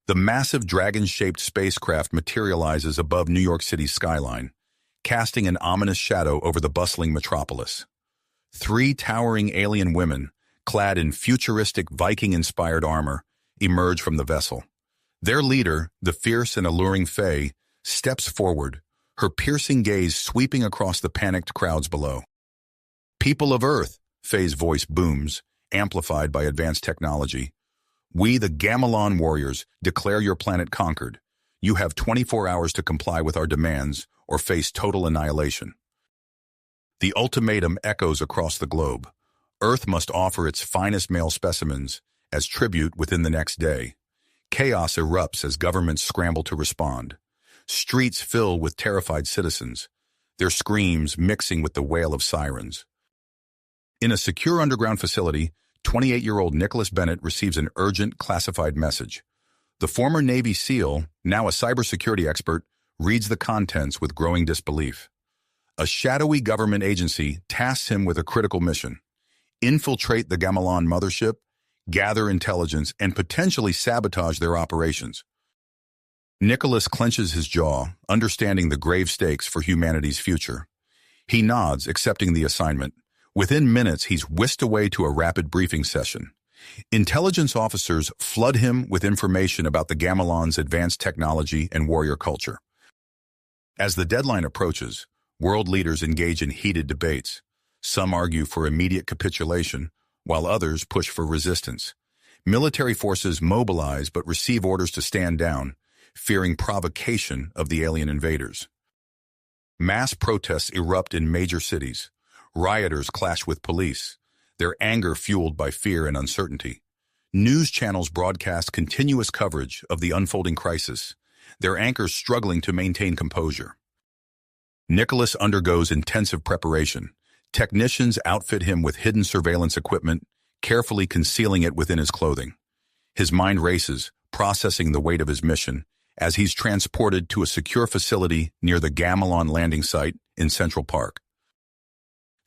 The massive dragon-shaped spacecraft materializes above New York City's skyline, casting an ominous shadow over the bustling metropolis. Three towering alien women, clad in futuristic Viking-inspired armor, emerge from the vessel. Their leader, the fierce and alluring Faye, steps forward, her piercing gaze sweeping across the panicked crowds below. "People of Earth," Faye's voice booms, amplified by advanced technology. "We, the Gamelon warriors, declare your planet conquered. You have 24 hours to comply with our demands or face total annihilation." The ultimatum echoes across the globe. Earth must offer its finest male specimens as tribute within the next day. Chaos erupts as governments scramble to respond. Streets fill with terrified citizens, their screams mixing with the wail of sirens. In a secure underground facility, 28-year-old Nicholas Bennett receives an urgent classified message. The former Navy SEAL, now a cybersecurity expert, reads the contents with growing disbelief. A shadowy government agency tasks him with a critical mission: infiltrate the Gamelon mothership, gather intelligence, and potentially sabotage their operations. Nicholas clenches his jaw, understanding the grave stakes for humanity's future. He nods, accepting the assignment. Within minutes, he's whisked away to a rapid briefing session. Intelligence officers flood him with information about the Gamelon's advanced technology and warrior culture. As the deadline approaches, world leaders engage in heated debates. Some argue for immediate capitulation, while others push for resistance. Military forces mobilize but receive orders to stand down, fearing provocation of the alien invaders. Mass protests erupt in major cities. Rioters clash with police, their anger fueled by fear and uncertainty. News channels broadcast continuous coverage of the unfolding crisis, their anchors struggling to maintain composure. Nicholas undergoes intensive preparation. Technicians outfit him with hidden surveillance equipment, carefully concealing it within his clothing. His mind races, processing the weight of his mission, as he's transported to a secure facility near the Gamelon landing site in Central Park.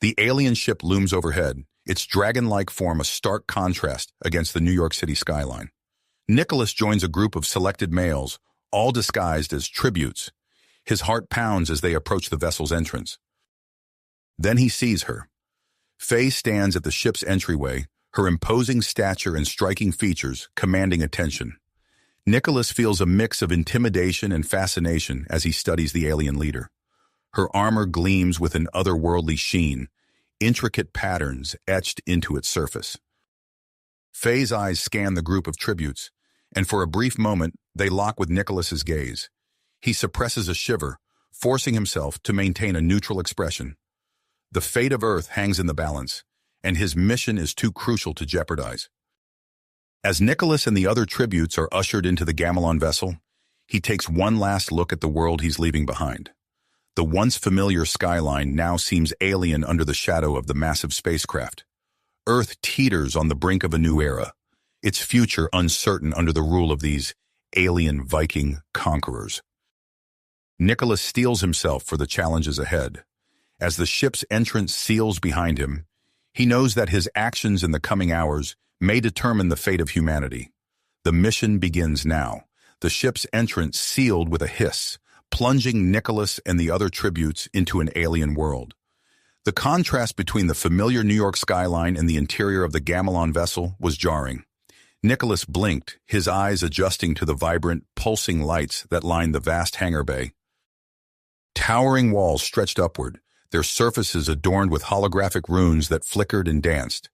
The alien ship looms overhead, its dragon-like form a stark contrast against the New York City skyline. Nicholas joins a group of selected males, all disguised as tributes. His heart pounds as they approach the vessel's entrance. Then he sees her. Faye stands at the ship's entryway, her imposing stature and striking features commanding attention. Nicholas feels a mix of intimidation and fascination as he studies the alien leader. Her armor gleams with an otherworldly sheen, intricate patterns etched into its surface. Faye's eyes scan the group of tributes, and for a brief moment, they lock with Nicholas's gaze. He suppresses a shiver, forcing himself to maintain a neutral expression. The fate of Earth hangs in the balance, and his mission is too crucial to jeopardize. As Nicholas and the other tributes are ushered into the Gamelon vessel, he takes one last look at the world he's leaving behind. The once familiar skyline now seems alien under the shadow of the massive spacecraft. Earth teeters on the brink of a new era, its future uncertain under the rule of these alien Viking conquerors. Nicholas steels himself for the challenges ahead. As the ship's entrance seals behind him, he knows that his actions in the coming hours may determine the fate of humanity. The mission begins now, the ship's entrance sealed with a hiss, plunging Nicholas and the other tributes into an alien world. The contrast between the familiar New York skyline and the interior of the Gamelon vessel was jarring. Nicholas blinked, his eyes adjusting to the vibrant, pulsing lights that lined the vast hangar bay. Towering walls stretched upward, their surfaces adorned with holographic runes that flickered and danced.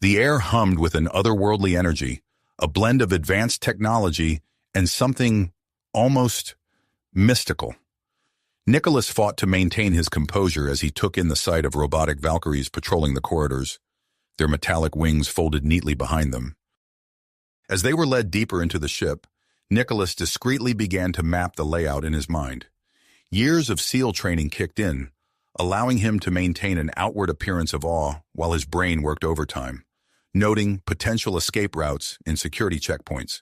The air hummed with an otherworldly energy, a blend of advanced technology and something almost mystical. Nicholas fought to maintain his composure as he took in the sight of robotic Valkyries patrolling the corridors, their metallic wings folded neatly behind them. As they were led deeper into the ship, Nicholas discreetly began to map the layout in his mind. Years of SEAL training kicked in, allowing him to maintain an outward appearance of awe while his brain worked overtime, noting potential escape routes and security checkpoints.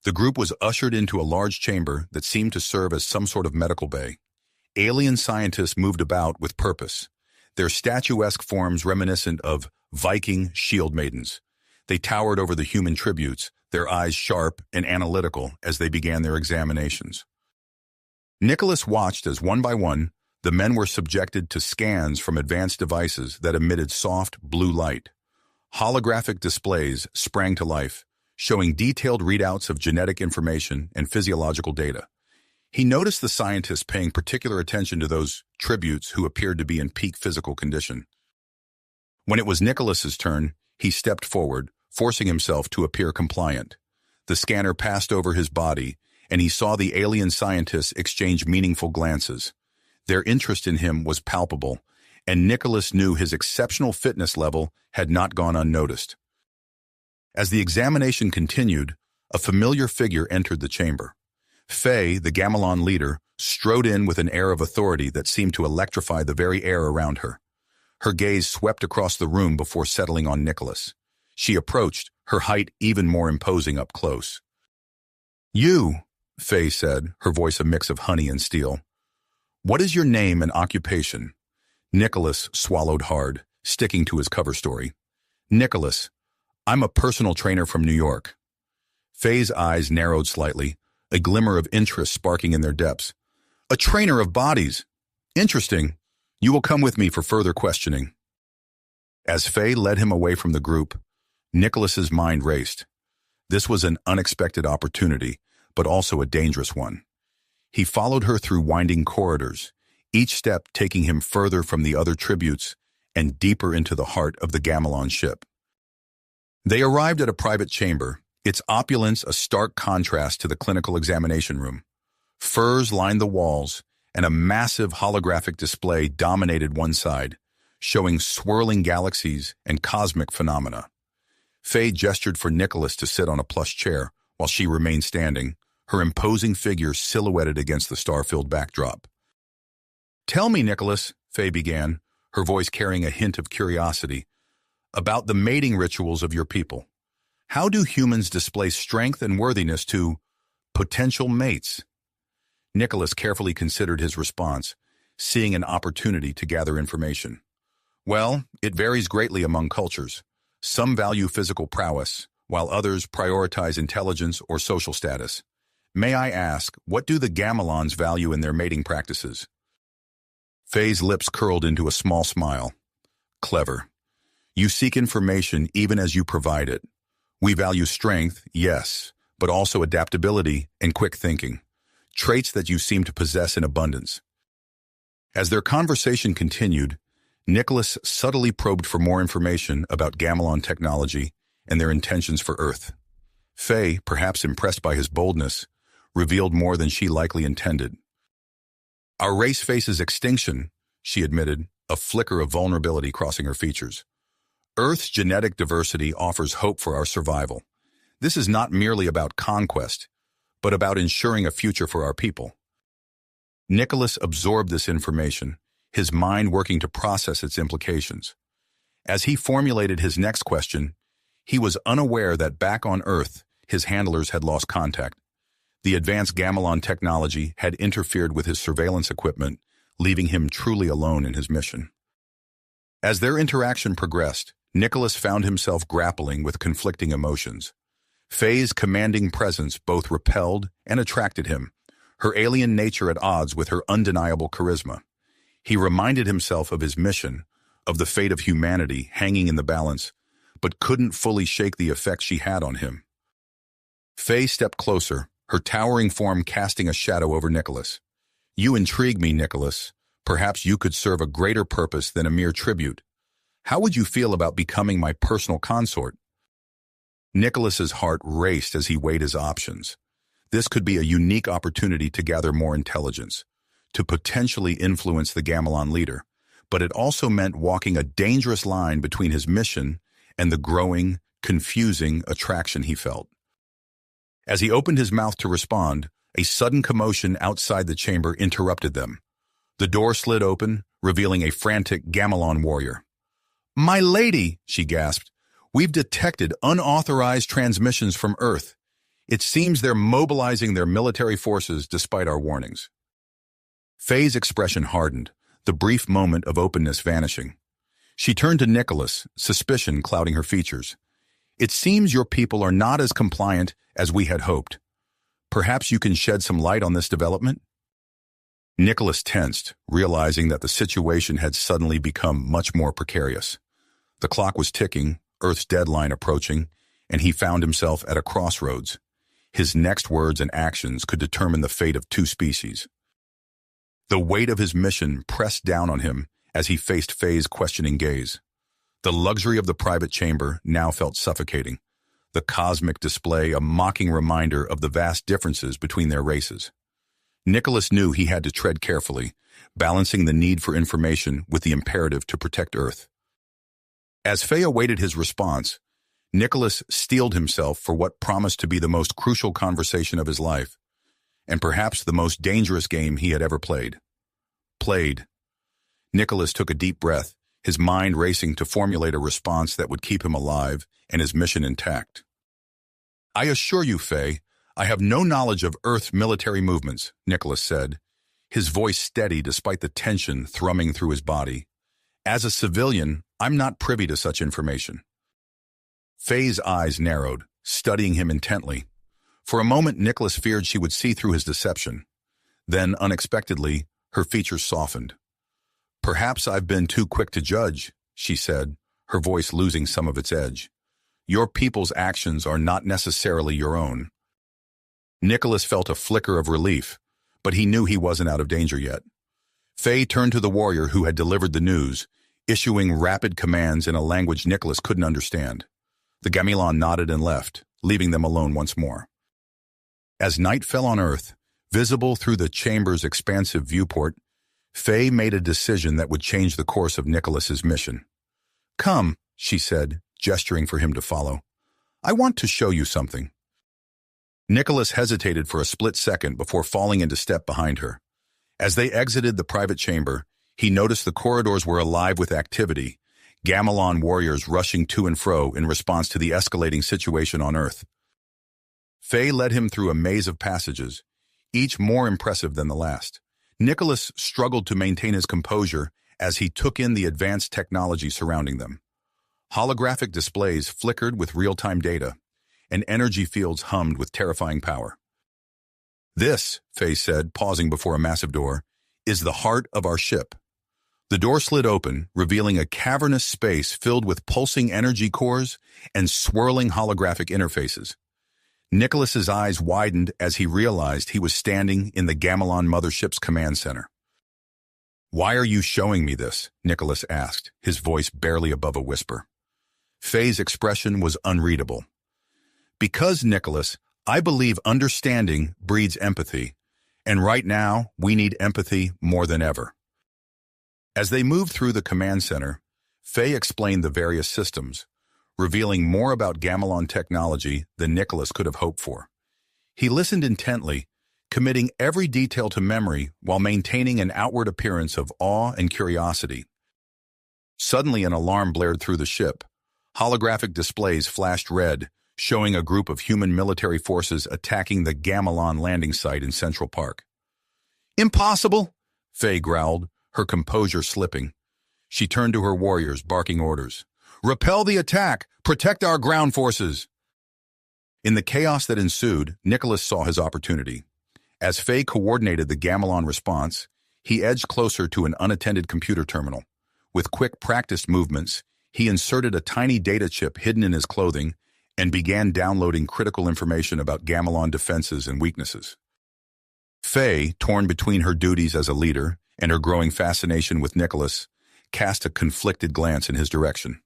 The group was ushered into a large chamber that seemed to serve as some sort of medical bay. Alien scientists moved about with purpose, their statuesque forms reminiscent of Viking shield maidens. They towered over the human tributes, their eyes sharp and analytical as they began their examinations. Nicholas watched as, one by one, the men were subjected to scans from advanced devices that emitted soft blue light. Holographic displays sprang to life, showing detailed readouts of genetic information and physiological data. He noticed the scientists paying particular attention to those tributes who appeared to be in peak physical condition. When it was Nicholas's turn, he stepped forward, forcing himself to appear compliant. The scanner passed over his body, and he saw the alien scientists exchange meaningful glances. Their interest in him was palpable, and Nicholas knew his exceptional fitness level had not gone unnoticed. As the examination continued, a familiar figure entered the chamber. Faye, the Gamelon leader, strode in with an air of authority that seemed to electrify the very air around her. Her gaze swept across the room before settling on Nicholas. She approached, her height even more imposing up close. "You," Faye said, her voice a mix of honey and steel. "What is your name and occupation?" Nicholas swallowed hard, sticking to his cover story. "Nicholas, I'm a personal trainer from New York." Faye's eyes narrowed slightly, a glimmer of interest sparking in their depths. "A trainer of bodies. Interesting. You will come with me for further questioning." As Faye led him away from the group, Nicholas's mind raced. This was an unexpected opportunity, but also a dangerous one. He followed her through winding corridors, each step taking him further from the other tributes and deeper into the heart of the Gamelon ship. They arrived at a private chamber, its opulence a stark contrast to the clinical examination room. Furs lined the walls, and a massive holographic display dominated one side, showing swirling galaxies and cosmic phenomena. Faye gestured for Nicholas to sit on a plush chair while she remained standing, her imposing figure silhouetted against the star-filled backdrop. "Tell me, Nicholas," Faye began, her voice carrying a hint of curiosity, "about the mating rituals of your people. How do humans display strength and worthiness to potential mates?" Nicholas carefully considered his response, seeing an opportunity to gather information. "Well, it varies greatly among cultures. Some value physical prowess, while others prioritize intelligence or social status. May I ask, what do the Gamelons value in their mating practices?" Faye's lips curled into a small smile. "Clever. You seek information even as you provide it. We value strength, yes, but also adaptability and quick thinking, traits that you seem to possess in abundance." As their conversation continued, Nicholas subtly probed for more information about Gamelon technology and their intentions for Earth. Faye, perhaps impressed by his boldness, revealed more than she likely intended. "Our race faces extinction," she admitted, a flicker of vulnerability crossing her features. "Earth's genetic diversity offers hope for our survival. This is not merely about conquest, but about ensuring a future for our people." Nicholas absorbed this information, his mind working to process its implications. As he formulated his next question, he was unaware that back on Earth, his handlers had lost contact. The advanced Gamelon technology had interfered with his surveillance equipment, leaving him truly alone in his mission. As their interaction progressed, Nicholas found himself grappling with conflicting emotions. Faye's commanding presence both repelled and attracted him, her alien nature at odds with her undeniable charisma. He reminded himself of his mission, of the fate of humanity hanging in the balance, but couldn't fully shake the effect she had on him. Faye stepped closer, her towering form casting a shadow over Nicholas. "You intrigue me, Nicholas. Perhaps you could serve a greater purpose than a mere tribute. How would you feel about becoming my personal consort?" Nicholas's heart raced as he weighed his options. This could be a unique opportunity to gather more intelligence, to potentially influence the Gamelon leader, but it also meant walking a dangerous line between his mission and the growing, confusing attraction he felt. As he opened his mouth to respond, a sudden commotion outside the chamber interrupted them. The door slid open, revealing a frantic Gamelon warrior. "My lady," she gasped, "we've detected unauthorized transmissions from Earth. It seems they're mobilizing their military forces despite our warnings." Faye's expression hardened, the brief moment of openness vanishing. She turned to Nicholas, suspicion clouding her features. It seems your people are not as compliant as we had hoped. Perhaps you can shed some light on this development? Nicholas tensed, realizing that the situation had suddenly become much more precarious. The clock was ticking, Earth's deadline approaching, and he found himself at a crossroads. His next words and actions could determine the fate of two species. The weight of his mission pressed down on him as he faced Faye's questioning gaze. The luxury of the private chamber now felt suffocating, the cosmic display a mocking reminder of the vast differences between their races. Nicholas knew he had to tread carefully, balancing the need for information with the imperative to protect Earth. As Faye awaited his response, Nicholas steeled himself for what promised to be the most crucial conversation of his life, and perhaps the most dangerous game he had ever played. Nicholas took a deep breath, his mind racing to formulate a response that would keep him alive and his mission intact. "I assure you, Faye, I have no knowledge of Earth's military movements," Nicholas said, his voice steady despite the tension thrumming through his body. "As a civilian, I'm not privy to such information." Faye's eyes narrowed, studying him intently. For a moment, Nicholas feared she would see through his deception. Then, unexpectedly, her features softened. "Perhaps I've been too quick to judge," she said, her voice losing some of its edge. "Your people's actions are not necessarily your own." Nicholas felt a flicker of relief, but he knew he wasn't out of danger yet. Faye turned to the warrior who had delivered the news, issuing rapid commands in a language Nicholas couldn't understand. The Gamelon nodded and left, leaving them alone once more. As night fell on Earth, visible through the chamber's expansive viewport, Faye made a decision that would change the course of Nicholas's mission. "Come," she said, gesturing for him to follow. "I want to show you something." Nicholas hesitated for a split second before falling into step behind her. As they exited the private chamber, he noticed the corridors were alive with activity, Gamelon warriors rushing to and fro in response to the escalating situation on Earth. Faye led him through a maze of passages, each more impressive than the last. Nicholas struggled to maintain his composure as he took in the advanced technology surrounding them. Holographic displays flickered with real-time data, and energy fields hummed with terrifying power. "This," Faye said, pausing before a massive door, "is the heart of our ship." The door slid open, revealing a cavernous space filled with pulsing energy cores and swirling holographic interfaces. Nicholas's eyes widened as he realized he was standing in the Gamelon mothership's command center. "Why are you showing me this?" Nicholas asked, his voice barely above a whisper. Faye's expression was unreadable. "Because, Nicholas, I believe understanding breeds empathy, and right now we need empathy more than ever." As they moved through the command center, Faye explained the various systems, revealing more about Gamelon technology than Nicholas could have hoped for. He listened intently, committing every detail to memory while maintaining an outward appearance of awe and curiosity. Suddenly, an alarm blared through the ship. Holographic displays flashed red, showing a group of human military forces attacking the Gamelon landing site in Central Park. "Impossible!" Faye growled, her composure slipping. She turned to her warriors, barking orders. "Repel the attack! Protect our ground forces!" In the chaos that ensued, Nicholas saw his opportunity. As Faye coordinated the Gamelon response, he edged closer to an unattended computer terminal. With quick, practiced movements, he inserted a tiny data chip hidden in his clothing and began downloading critical information about Gamelon defenses and weaknesses. Faye, torn between her duties as a leader and her growing fascination with Nicholas, cast a conflicted glance in his direction.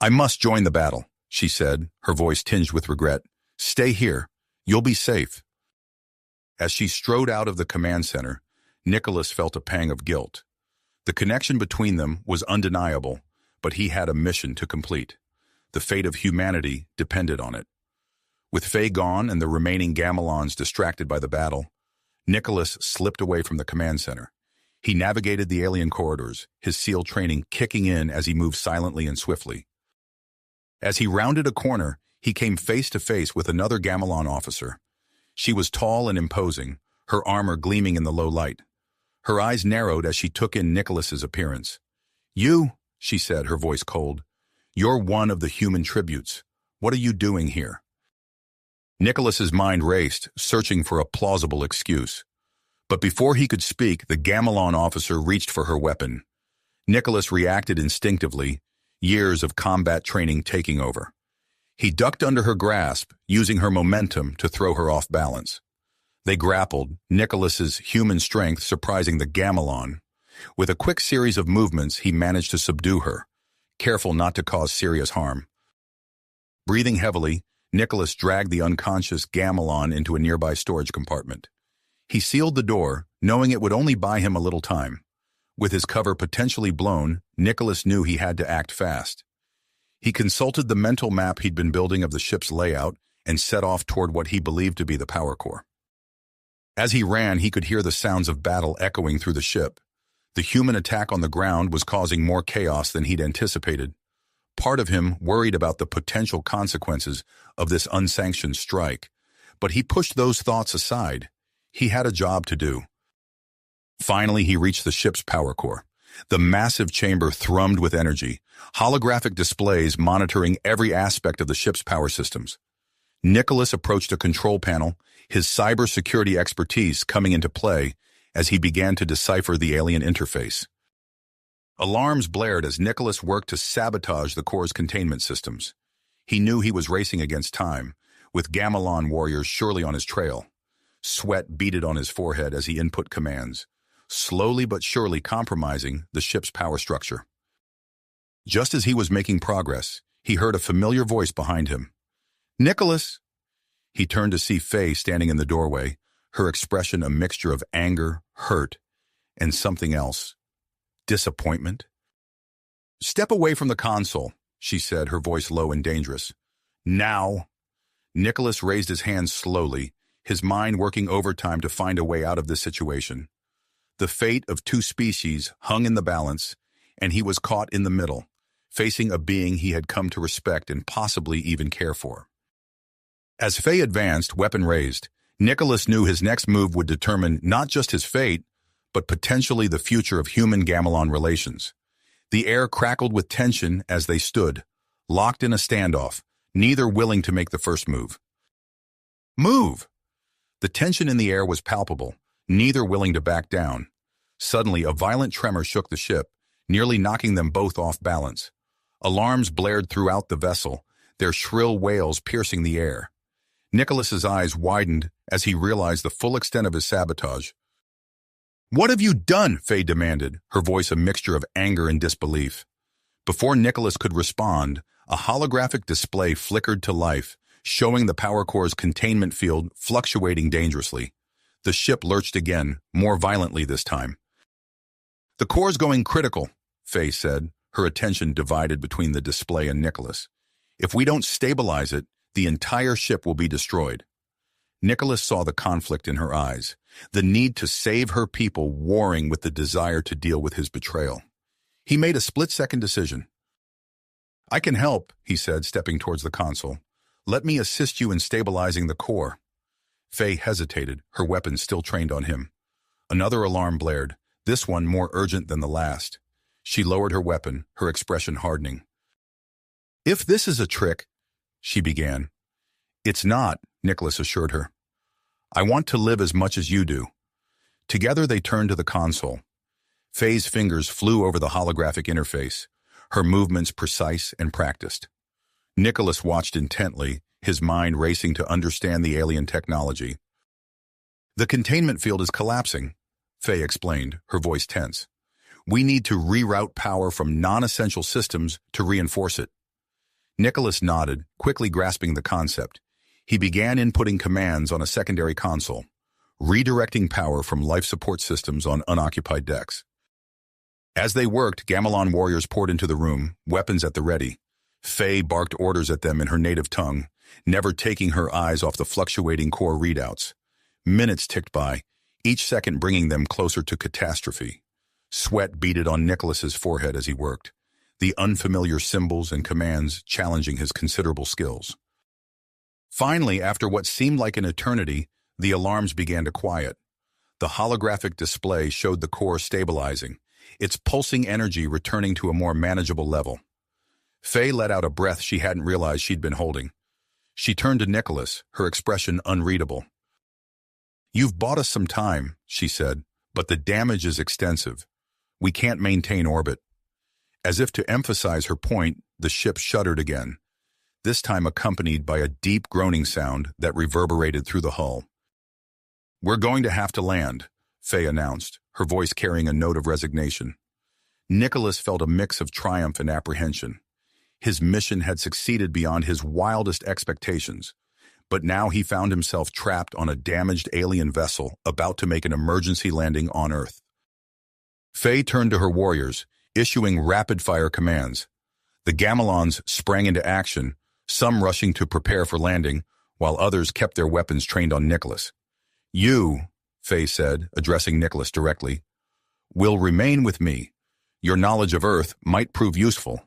"I must join the battle," she said, her voice tinged with regret. "Stay here. You'll be safe." As she strode out of the command center, Nicholas felt a pang of guilt. The connection between them was undeniable, but he had a mission to complete. The fate of humanity depended on it. With Faye gone and the remaining Gamelons distracted by the battle, Nicholas slipped away from the command center. He navigated the alien corridors, his SEAL training kicking in as he moved silently and swiftly. As he rounded a corner, he came face to face with another Gamelon officer. She was tall and imposing, her armor gleaming in the low light. Her eyes narrowed as she took in Nicholas's appearance. "You," she said, her voice cold, "you're one of the human tributes, What are you doing here? Nicholas's mind raced, searching for a plausible excuse. But before he could speak, the Gamelon officer reached for her weapon. Nicholas reacted instinctively, years of combat training taking over. He ducked under her grasp, using her momentum to throw her off balance. They grappled, Nicholas's human strength surprising the Gamelon. With a quick series of movements, he managed to subdue her, careful not to cause serious harm. Breathing heavily, Nicholas dragged the unconscious Gamelon into a nearby storage compartment. He sealed the door, knowing it would only buy him a little time. With his cover potentially blown, Nicholas knew he had to act fast. He consulted the mental map he'd been building of the ship's layout and set off toward what he believed to be the power core. As he ran, he could hear the sounds of battle echoing through the ship. The human attack on the ground was causing more chaos than he'd anticipated. Part of him worried about the potential consequences of this unsanctioned strike, but he pushed those thoughts aside. He had a job to do. Finally, he reached the ship's power core. The massive chamber thrummed with energy, holographic displays monitoring every aspect of the ship's power systems. Nicholas approached a control panel, his cybersecurity expertise coming into play as he began to decipher the alien interface. Alarms blared as Nicholas worked to sabotage the core's containment systems. He knew he was racing against time, with Gamelon warriors surely on his trail. Sweat beaded on his forehead as he input commands, slowly but surely compromising the ship's power structure. Just as he was making progress, he heard a familiar voice behind him. "Nicholas!" He turned to see Faye standing in the doorway, her expression a mixture of anger, hurt, and something else. Disappointment? "Step away from the console," she said, her voice low and dangerous. "Now!" Nicholas raised his hands slowly, his mind working overtime to find a way out of this situation. The fate of two species hung in the balance, and he was caught in the middle, facing a being he had come to respect and possibly even care for. As Faye advanced, weapon raised, Nicholas knew his next move would determine not just his fate, but potentially the future of human-Gamelon relations. The air crackled with tension as they stood, locked in a standoff, neither willing to make the first move. Move! The tension in the air was palpable, neither willing to back down. Suddenly, a violent tremor shook the ship, nearly knocking them both off balance. Alarms blared throughout the vessel, their shrill wails piercing the air. Nicholas's eyes widened as he realized the full extent of his sabotage. "What have you done?" Faye demanded, her voice a mixture of anger and disbelief. Before Nicholas could respond, a holographic display flickered to life, showing the power core's containment field fluctuating dangerously. The ship lurched again, more violently this time. "The core's going critical," Faye said, her attention divided between the display and Nicholas. "If we don't stabilize it, the entire ship will be destroyed." Nicholas saw the conflict in her eyes, the need to save her people warring with the desire to deal with his betrayal. He made a split-second decision. "I can help," he said, stepping towards the console. "Let me assist you in stabilizing the core." Faye hesitated, her weapon still trained on him. Another alarm blared, this one more urgent than the last. She lowered her weapon, her expression hardening. "If this is a trick," she began. "It's not," Nicholas assured her. "I want to live as much as you do." Together they turned to the console. Faye's fingers flew over the holographic interface, her movements precise and practiced. Nicholas watched intently, his mind racing to understand the alien technology. "The containment field is collapsing," Faye explained, her voice tense. "We need to reroute power from non-essential systems to reinforce it." Nicholas nodded, quickly grasping the concept. He began inputting commands on a secondary console, redirecting power from life support systems on unoccupied decks. As they worked, Gamelon warriors poured into the room, weapons at the ready. Faye barked orders at them in her native tongue, never taking her eyes off the fluctuating core readouts. Minutes ticked by, each second bringing them closer to catastrophe. Sweat beaded on Nicholas's forehead as he worked, the unfamiliar symbols and commands challenging his considerable skills. Finally, after what seemed like an eternity, the alarms began to quiet. The holographic display showed the core stabilizing, its pulsing energy returning to a more manageable level. Faye let out a breath she hadn't realized she'd been holding. She turned to Nicholas, her expression unreadable. "You've bought us some time," she said, "but the damage is extensive. We can't maintain orbit." As if to emphasize her point, the ship shuddered again, this time accompanied by a deep groaning sound that reverberated through the hull. "We're going to have to land," Faye announced, her voice carrying a note of resignation. Nicholas felt a mix of triumph and apprehension. His mission had succeeded beyond his wildest expectations, but now he found himself trapped on a damaged alien vessel about to make an emergency landing on Earth. Faye turned to her warriors, issuing rapid-fire commands. The Gamelons sprang into action, some rushing to prepare for landing, while others kept their weapons trained on Nicholas. "You," Faye said, addressing Nicholas directly, "will remain with me. Your knowledge of Earth might prove useful."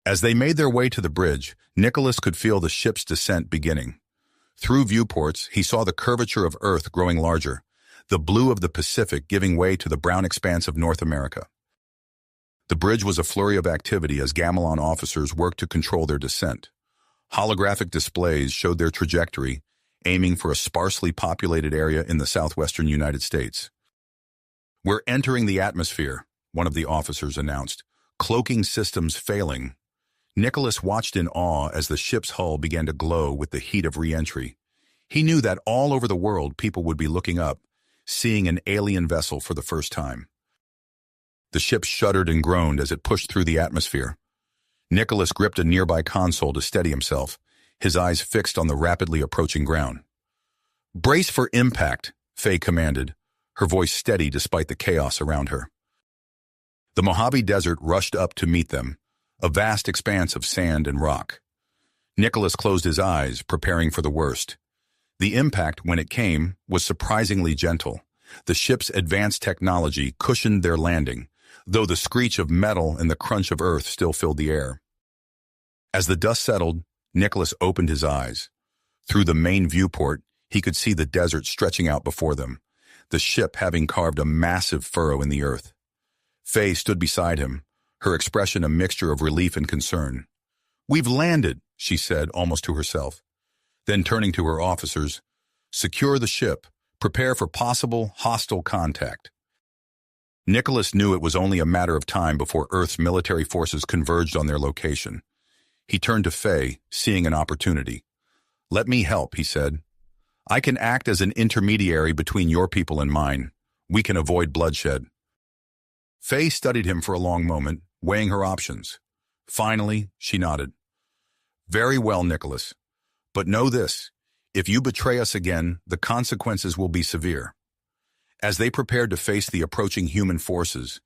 As they made their way to the bridge, Nicholas could feel the ship's descent beginning. Through viewports, he saw the curvature of Earth growing larger, the blue of the Pacific giving way to the brown expanse of North America. The bridge was a flurry of activity as Gamelon officers worked to control their descent. Holographic displays showed their trajectory, aiming for a sparsely populated area in the southwestern United States. "We're entering the atmosphere," one of the officers announced, cloaking systems failing. Nicholas watched in awe as the ship's hull began to glow with the heat of re-entry. He knew that all over the world people would be looking up, seeing an alien vessel for the first time. The ship shuddered and groaned as it pushed through the atmosphere. Nicholas gripped a nearby console to steady himself, his eyes fixed on the rapidly approaching ground. "Brace for impact," Faye commanded, her voice steady despite the chaos around her. The Mojave Desert rushed up to meet them, a vast expanse of sand and rock. Nicholas closed his eyes, preparing for the worst. The impact, when it came, was surprisingly gentle. The ship's advanced technology cushioned their landing, though the screech of metal and the crunch of earth still filled the air. As the dust settled, Nicholas opened his eyes. Through the main viewport, he could see the desert stretching out before them, the ship having carved a massive furrow in the earth. Faye stood beside him, her expression a mixture of relief and concern. "We've landed," she said, almost to herself. Then turning to her officers, "Secure the ship. Prepare for possible hostile contact." Nicholas knew it was only a matter of time before Earth's military forces converged on their location. He turned to Faye, seeing an opportunity. "Let me help," he said. "I can act as an intermediary between your people and mine. We can avoid bloodshed." Faye studied him for a long moment, weighing her options. Finally, she nodded. "Very well, Nicholas. But know this, if you betray us again, the consequences will be severe." As they prepared to face the approaching human forces,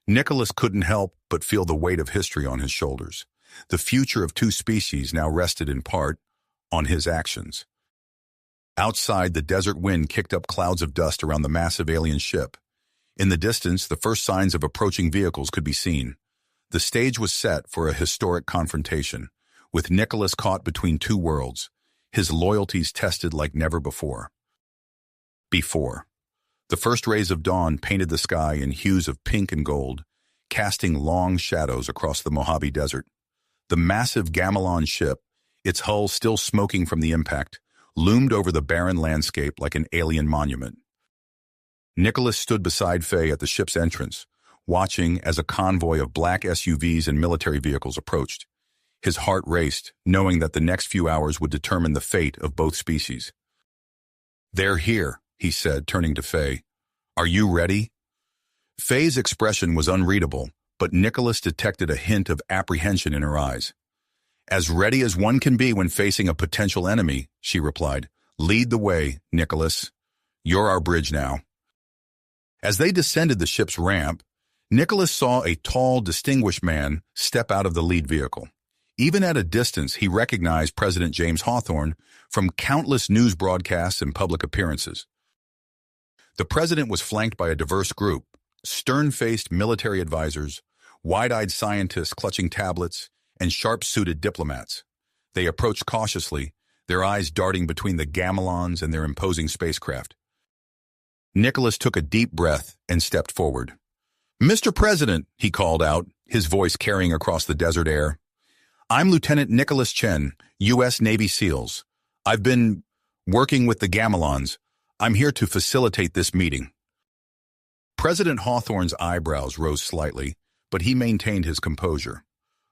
Nicholas couldn't help but feel the weight of history on his shoulders. The future of two species now rested in part on his actions. Outside, the desert wind kicked up clouds of dust around the massive alien ship. In the distance, the first signs of approaching vehicles could be seen. The stage was set for a historic confrontation, with Nicholas caught between two worlds, his loyalties tested like never before. The first rays of dawn painted the sky in hues of pink and gold, casting long shadows across the Mojave Desert. The massive Gamelon ship, its hull still smoking from the impact, loomed over the barren landscape like an alien monument. Nicholas stood beside Faye at the ship's entrance, watching as a convoy of black SUVs and military vehicles approached. His heart raced, knowing that the next few hours would determine the fate of both species. "They're here," he said, turning to Faye. "Are you ready?" Faye's expression was unreadable, but Nicholas detected a hint of apprehension in her eyes. "As ready as one can be when facing a potential enemy," she replied. "Lead the way, Nicholas. You're our bridge now." As they descended the ship's ramp, Nicholas saw a tall, distinguished man step out of the lead vehicle. Even at a distance, he recognized President James Hawthorne from countless news broadcasts and public appearances. The president was flanked by a diverse group, stern-faced military advisors, wide-eyed scientists clutching tablets, and sharp-suited diplomats. They approached cautiously, their eyes darting between the Gamelons and their imposing spacecraft. Nicholas took a deep breath and stepped forward. "Mr. President," he called out, his voice carrying across the desert air, I'm Lieutenant Nicholas Chen, U.S. Navy SEALs. I've been working with the Gamelons. I'm here to facilitate this meeting. President Hawthorne's eyebrows rose slightly, but he maintained his composure.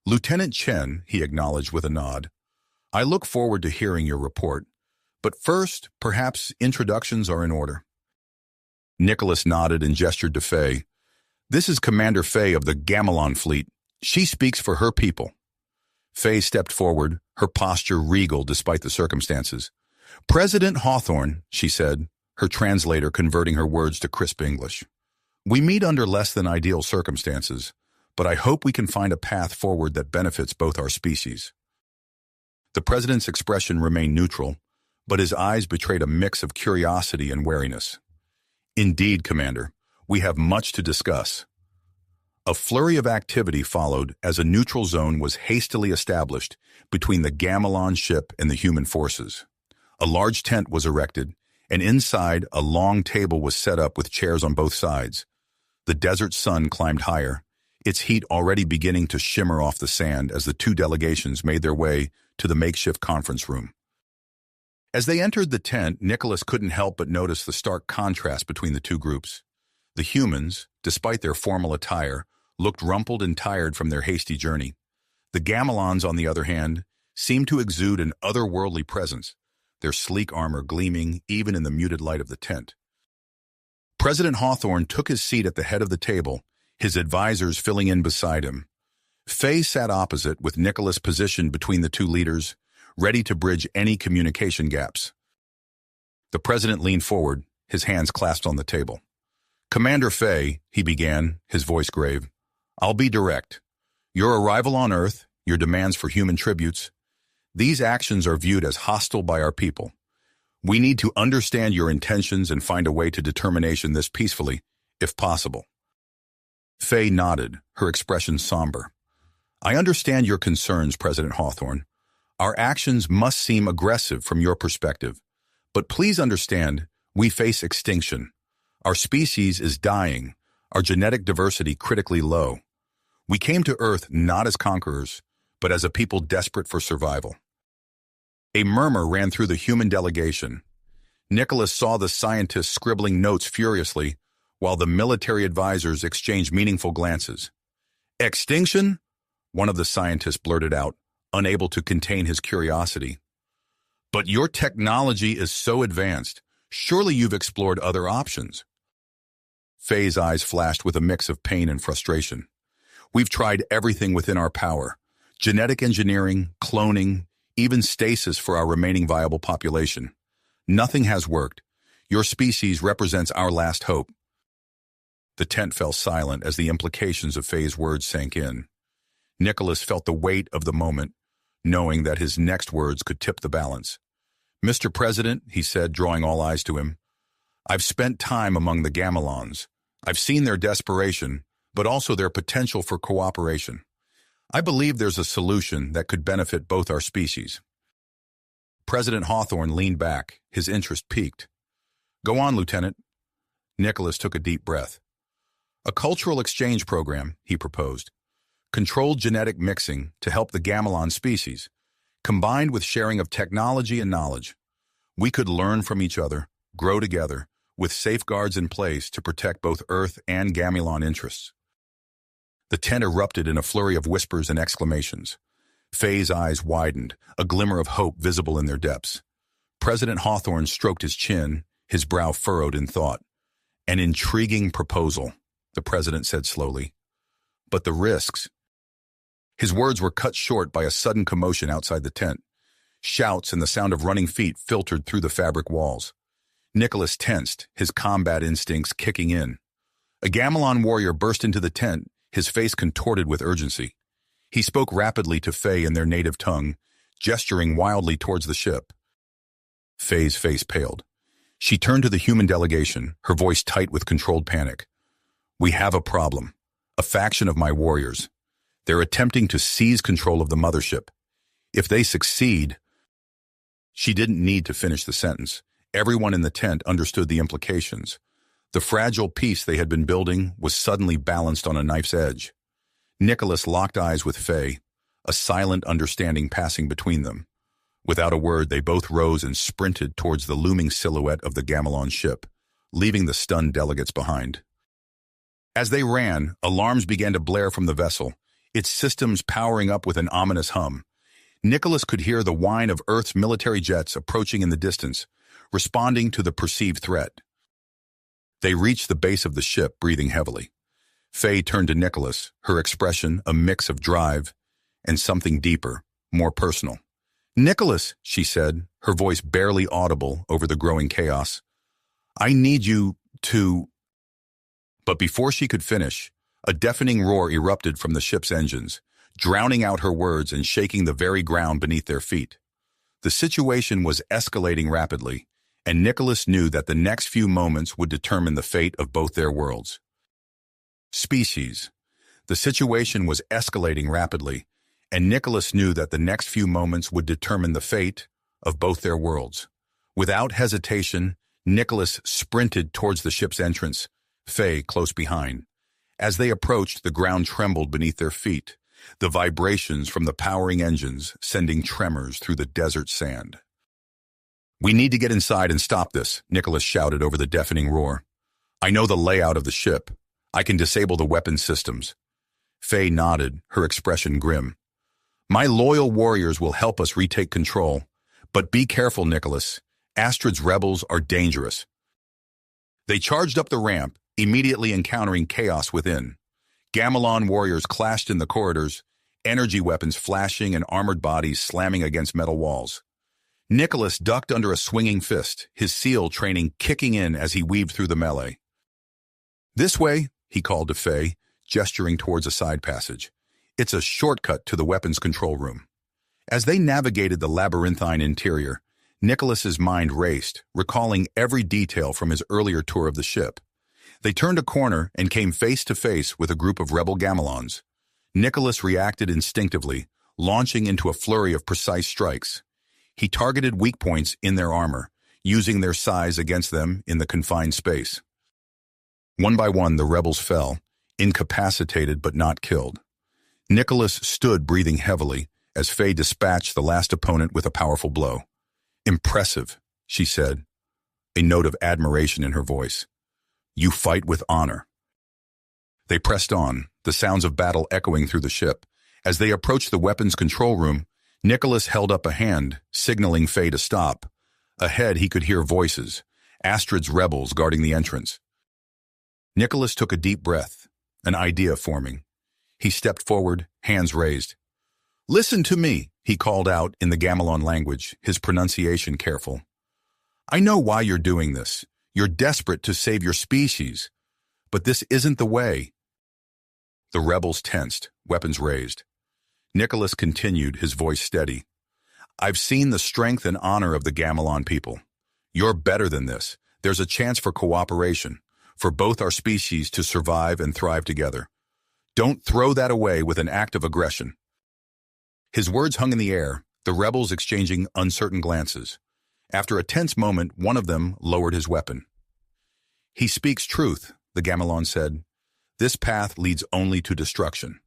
Lieutenant Chen, he acknowledged with a nod. I look forward to hearing your report. But first, perhaps introductions are in order. Nicholas nodded and gestured to Faye. This is Commander Faye of the Gamelon fleet. She speaks for her people. Faye stepped forward, her posture regal despite the circumstances. President Hawthorne, she said, her translator converting her words to crisp English. We meet under less than ideal circumstances, but I hope we can find a path forward that benefits both our species. The president's expression remained neutral, but his eyes betrayed a mix of curiosity and wariness. Indeed, Commander, we have much to discuss. A flurry of activity followed as a neutral zone was hastily established between the Gamelon ship and the human forces. A large tent was erected, and inside a long table was set up with chairs on both sides. The desert sun climbed higher, its heat already beginning to shimmer off the sand as the two delegations made their way to the makeshift conference room. As they entered the tent, Nicholas couldn't help but notice the stark contrast between the two groups. The humans, despite their formal attire, looked rumpled and tired from their hasty journey. The Gamelons, on the other hand, seemed to exude an otherworldly presence, their sleek armor gleaming even in the muted light of the tent. President Hawthorne took his seat at the head of the table, his advisors filling in beside him. Faye sat opposite, with Nicholas positioned between the two leaders, ready to bridge any communication gaps. The president leaned forward, his hands clasped on the table. Commander Faye, he began, his voice grave, I'll be direct. Your arrival on Earth, your demands for human tributes, these actions are viewed as hostile by our people. We need to understand your intentions and find a way to determination this peacefully, if possible. Faye nodded, her expression somber. I understand your concerns, President Hawthorne. Our actions must seem aggressive from your perspective, but please understand, we face extinction. Our species is dying, our genetic diversity critically low. We came to Earth not as conquerors, but as a people desperate for survival. A murmur ran through the human delegation. Nicholas saw the scientists scribbling notes furiously, while the military advisors exchanged meaningful glances. Extinction? One of the scientists blurted out, unable to contain his curiosity. But your technology is so advanced. Surely you've explored other options. Faye's eyes flashed with a mix of pain and frustration. We've tried everything within our power. Genetic engineering, cloning, even stasis for our remaining viable population. Nothing has worked. Your species represents our last hope. The tent fell silent as the implications of Faye's words sank in. Nicholas felt the weight of the moment, knowing that his next words could tip the balance. Mr. President, he said, drawing all eyes to him, I've spent time among the Gamelons. I've seen their desperation, but also their potential for cooperation. I believe there's a solution that could benefit both our species. President Hawthorne leaned back, his interest piqued. Go on, Lieutenant. Nicholas took a deep breath. A cultural exchange program, he proposed. Controlled genetic mixing to help the Gamelon species, combined with sharing of technology and knowledge. We could learn from each other, grow together, with safeguards in place to protect both Earth and Gamelon interests. The tent erupted in a flurry of whispers and exclamations. Faye's eyes widened, a glimmer of hope visible in their depths. President Hawthorne stroked his chin, his brow furrowed in thought. An intriguing proposal, the president said slowly. But the risks. His words were cut short by a sudden commotion outside the tent. Shouts and the sound of running feet filtered through the fabric walls. Nicholas tensed, his combat instincts kicking in. A Gamelon warrior burst into the tent, his face contorted with urgency. He spoke rapidly to Faye in their native tongue, gesturing wildly towards the ship. Faye's face paled. She turned to the human delegation, her voice tight with controlled panic. We have a problem. A faction of my warriors. They're attempting to seize control of the mothership. If they succeed... She didn't need to finish the sentence. Everyone in the tent understood the implications. The fragile peace they had been building was suddenly balanced on a knife's edge. Nicholas locked eyes with Faye, a silent understanding passing between them. Without a word, they both rose and sprinted towards the looming silhouette of the Gamelon ship, leaving the stunned delegates behind. As they ran, alarms began to blare from the vessel, its systems powering up with an ominous hum. Nicholas could hear the whine of Earth's military jets approaching in the distance, responding to the perceived threat. They reached the base of the ship, breathing heavily. Faye turned to Nicholas, her expression a mix of drive and something deeper, more personal. "Nicholas," she said, her voice barely audible over the growing chaos, "I need you to—" But before she could finish, a deafening roar erupted from the ship's engines, drowning out her words and shaking the very ground beneath their feet. The situation was escalating rapidly, and Nicholas knew that the next few moments would determine the fate of both their worlds. Species. The situation was escalating rapidly, and Nicholas knew that the next few moments would determine the fate of both their worlds. Without hesitation, Nicholas sprinted towards the ship's entrance, Faye close behind. As they approached, the ground trembled beneath their feet, the vibrations from the powering engines sending tremors through the desert sand. "We need to get inside and stop this," Nicholas shouted over the deafening roar. "I know the layout of the ship. I can disable the weapon systems." Faye nodded, her expression grim. "My loyal warriors will help us retake control. But be careful, Nicholas. Astrid's rebels are dangerous." They charged up the ramp, immediately encountering chaos within. Gamelon warriors clashed in the corridors, energy weapons flashing and armored bodies slamming against metal walls. Nicholas ducked under a swinging fist, his SEAL training kicking in as he weaved through the melee. "This way," he called to Faye, gesturing towards a side passage. "It's a shortcut to the weapons control room." As they navigated the labyrinthine interior, Nicholas's mind raced, recalling every detail from his earlier tour of the ship. They turned a corner and came face to face with a group of rebel Gamelons. Nicholas reacted instinctively, launching into a flurry of precise strikes. He targeted weak points in their armor, using their size against them in the confined space. One by one, the rebels fell, incapacitated but not killed. Nicholas stood breathing heavily as Faye dispatched the last opponent with a powerful blow. "Impressive," she said, a note of admiration in her voice. "You fight with honor." They pressed on, the sounds of battle echoing through the ship. As they approached the weapons control room, Nicholas held up a hand, signaling Faye to stop. Ahead, he could hear voices, Astrid's rebels guarding the entrance. Nicholas took a deep breath, an idea forming. He stepped forward, hands raised. "Listen to me," he called out in the Gamelon language, his pronunciation careful. "I know why you're doing this. You're desperate to save your species. But this isn't the way." The rebels tensed, weapons raised. Nicholas continued, his voice steady. "I've seen the strength and honor of the Gamelon people. You're better than this. There's a chance for cooperation, for both our species to survive and thrive together. Don't throw that away with an act of aggression." His words hung in the air, the rebels exchanging uncertain glances. After a tense moment, one of them lowered his weapon. "He speaks truth," the Gamelon said. "This path leads only to destruction."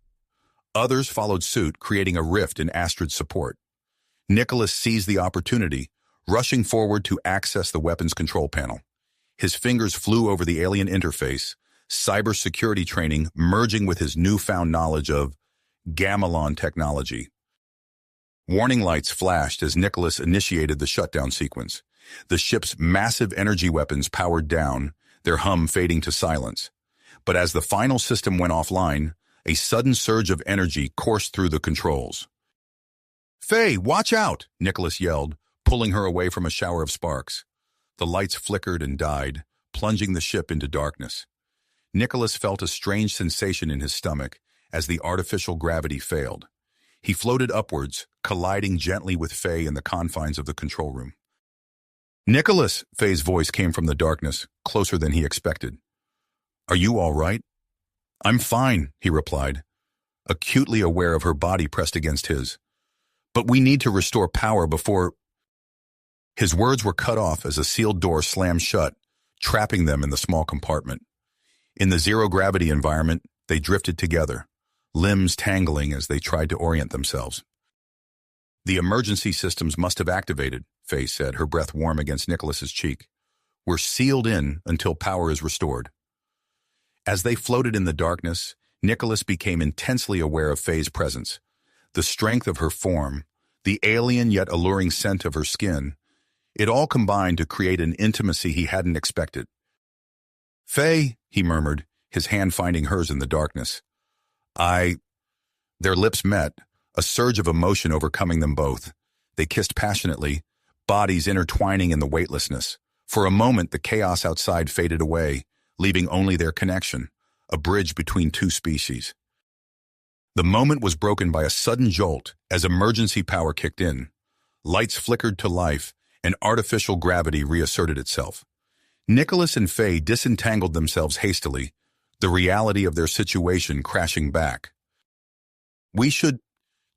Others followed suit, creating a rift in Astrid's support. Nicholas seized the opportunity, rushing forward to access the weapons control panel. His fingers flew over the alien interface, cybersecurity training merging with his newfound knowledge of Gamelon technology. Warning lights flashed as Nicholas initiated the shutdown sequence. The ship's massive energy weapons powered down, their hum fading to silence. But as the final system went offline, a sudden surge of energy coursed through the controls. "Faye, watch out!" Nicholas yelled, pulling her away from a shower of sparks. The lights flickered and died, plunging the ship into darkness. Nicholas felt a strange sensation in his stomach as the artificial gravity failed. He floated upwards, colliding gently with Faye in the confines of the control room. "Nicholas," Faye's voice came from the darkness, closer than he expected. "Are you all right?" "I'm fine," he replied, acutely aware of her body pressed against his. "But we need to restore power before—" His words were cut off as a sealed door slammed shut, trapping them in the small compartment. In the zero-gravity environment, they drifted together, limbs tangling as they tried to orient themselves. "The emergency systems must have activated," Faye said, her breath warm against Nicholas's cheek. "We're sealed in until power is restored." As they floated in the darkness, Nicholas became intensely aware of Faye's presence. The strength of her form, the alien yet alluring scent of her skin, it all combined to create an intimacy he hadn't expected. "Faye," he murmured, his hand finding hers in the darkness. Their lips met, a surge of emotion overcoming them both. They kissed passionately, bodies intertwining in the weightlessness. For a moment, the chaos outside faded away, leaving only their connection, a bridge between two species. The moment was broken by a sudden jolt as emergency power kicked in. Lights flickered to life, and artificial gravity reasserted itself. Nicholas and Faye disentangled themselves hastily, the reality of their situation crashing back. "We should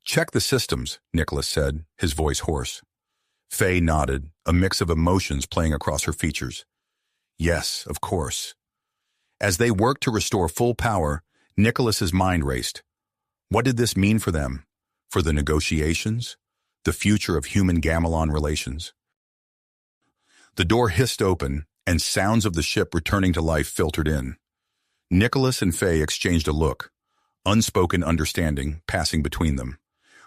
check the systems," Nicholas said, his voice hoarse. Faye nodded, a mix of emotions playing across her features. "Yes, of course." As they worked to restore full power, Nicholas's mind raced. What did this mean for them? For the negotiations? The future of human-Gamelon relations? The door hissed open, and sounds of the ship returning to life filtered in. Nicholas and Faye exchanged a look, unspoken understanding passing between them.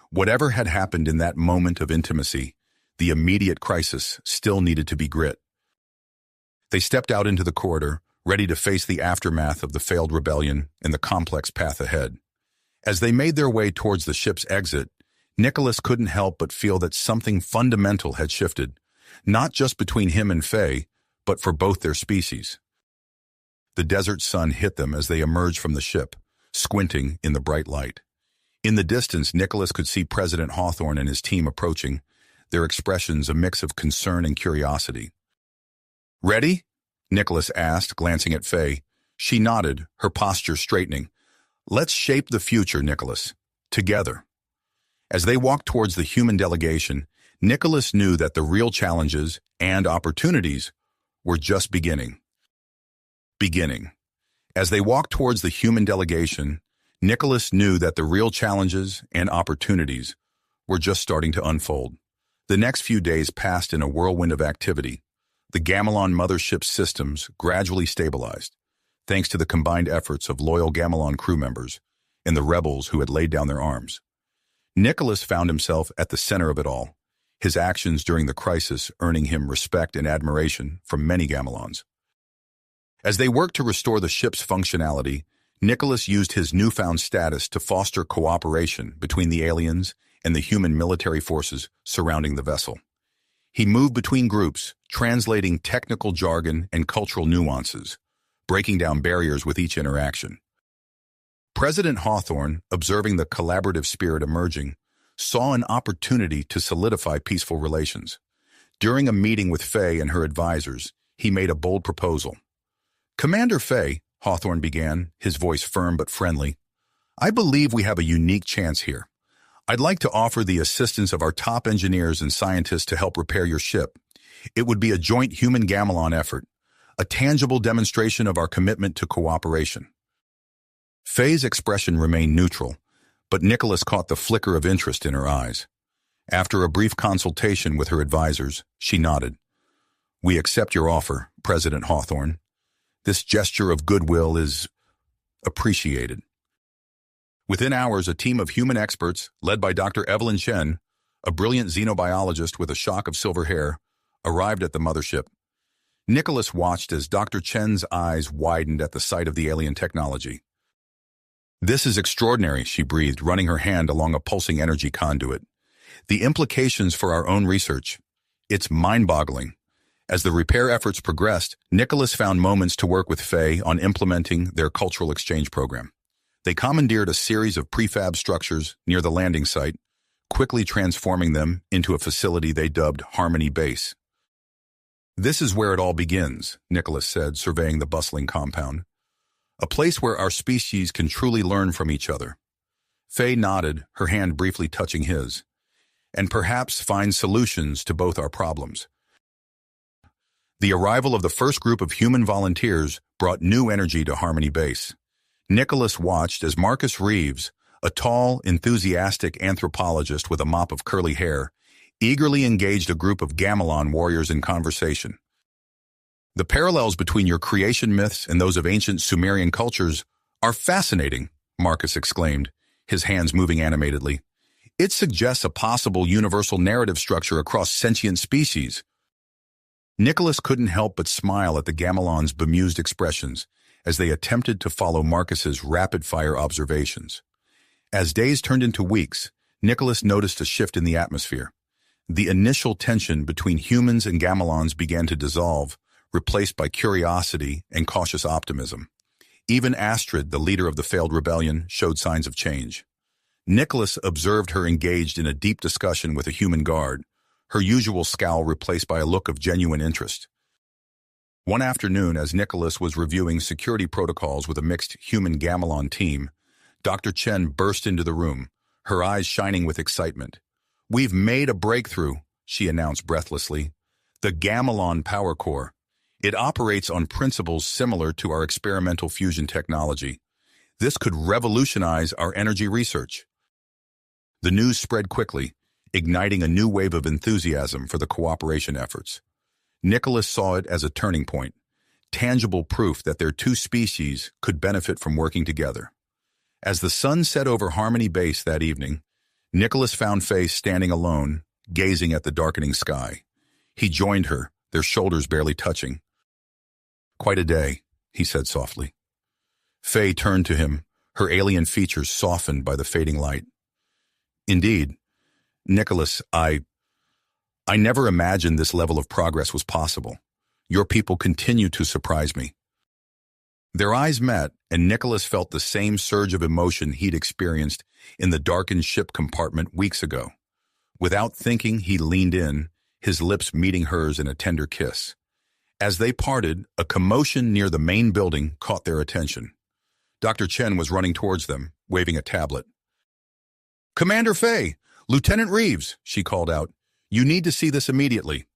Whatever had happened in that moment of intimacy, the immediate crisis still needed to be grit. They stepped out into the corridor, ready to face the aftermath of the failed rebellion and the complex path ahead. As they made their way towards the ship's exit, Nicholas couldn't help but feel that something fundamental had shifted, not just between him and Faye, but for both their species. The desert sun hit them as they emerged from the ship, squinting in the bright light. In the distance, Nicholas could see President Hawthorne and his team approaching, their expressions a mix of concern and curiosity. "Ready?" Nicholas asked, glancing at Faye. She nodded, her posture straightening. "Let's shape the future, Nicholas. Together." As they walked towards the human delegation, Nicholas knew that the real challenges and opportunities were just beginning. As they walked towards the human delegation, Nicholas knew that the real challenges and opportunities were just starting to unfold. The next few days passed in a whirlwind of activity. The Gamelon mothership systems gradually stabilized, thanks to the combined efforts of loyal Gamelon crew members and the rebels who had laid down their arms. Nicholas found himself at the center of it all, his actions during the crisis earning him respect and admiration from many Gamelons. As they worked to restore the ship's functionality, Nicholas used his newfound status to foster cooperation between the aliens and the human military forces surrounding the vessel. He moved between groups, translating technical jargon and cultural nuances, breaking down barriers with each interaction. President Hawthorne, observing the collaborative spirit emerging, saw an opportunity to solidify peaceful relations. During a meeting with Faye and her advisors, he made a bold proposal. "Commander Faye," Hawthorne began, his voice firm but friendly, "I believe we have a unique chance here. I'd like to offer the assistance of our top engineers and scientists to help repair your ship. It would be a joint human-Gamelon effort, a tangible demonstration of our commitment to cooperation." Faye's expression remained neutral, but Nicholas caught the flicker of interest in her eyes. After a brief consultation with her advisors, she nodded. "We accept your offer, President Hawthorne. This gesture of goodwill is appreciated." Within hours, a team of human experts, led by Dr. Evelyn Chen, a brilliant xenobiologist with a shock of silver hair, arrived at the mothership. Nicholas watched as Dr. Chen's eyes widened at the sight of the alien technology. "This is extraordinary," she breathed, running her hand along a pulsing energy conduit. "The implications for our own research. It's mind-boggling." As the repair efforts progressed, Nicholas found moments to work with Faye on implementing their cultural exchange program. They commandeered a series of prefab structures near the landing site, quickly transforming them into a facility they dubbed Harmony Base. "This is where it all begins," Nicholas said, surveying the bustling compound. "A place where our species can truly learn from each other." Faye nodded, her hand briefly touching his. "And perhaps find solutions to both our problems." The arrival of the first group of human volunteers brought new energy to Harmony Base. Nicholas watched as Marcus Reeves, A tall, enthusiastic anthropologist with a mop of curly hair eagerly engaged a group of Gamelon warriors in conversation. "The parallels between your creation myths and those of ancient Sumerian cultures are fascinating," Marcus exclaimed, his hands moving animatedly. "It suggests a possible universal narrative structure across sentient species." Nicholas couldn't help but smile at the Gamelon's bemused expressions as they attempted to follow Marcus's rapid-fire observations. As days turned into weeks, Nicholas noticed a shift in the atmosphere. The initial tension between humans and Gamelons began to dissolve, replaced by curiosity and cautious optimism. Even Astrid, the leader of the failed rebellion, showed signs of change. Nicholas observed her engaged in a deep discussion with a human guard, her usual scowl replaced by a look of genuine interest. One afternoon, as Nicholas was reviewing security protocols with a mixed human Gamelon team, Dr. Chen burst into the room, her eyes shining with excitement. "We've made a breakthrough," she announced breathlessly. "The Gamelon Power Core. It operates on principles similar to our experimental fusion technology. This could revolutionize our energy research." The news spread quickly, igniting a new wave of enthusiasm for the cooperation efforts. Nicholas saw it as a turning point, tangible proof that their two species could benefit from working together. As the sun set over Harmony Base that evening, Nicholas found Faye standing alone, gazing at the darkening sky. He joined her, their shoulders barely touching. "Quite a day," he said softly. Faye turned to him, her alien features softened by the fading light. "Indeed, Nicholas, I never imagined this level of progress was possible. Your people continue to surprise me." Their eyes met, and Nicholas felt the same surge of emotion he'd experienced in the darkened ship compartment weeks ago. Without thinking, he leaned in, his lips meeting hers in a tender kiss. As they parted, a commotion near the main building caught their attention. Dr. Chen was running towards them, waving a tablet. "Commander Faye! Lieutenant Reeves!" she called out. "You need to see this immediately."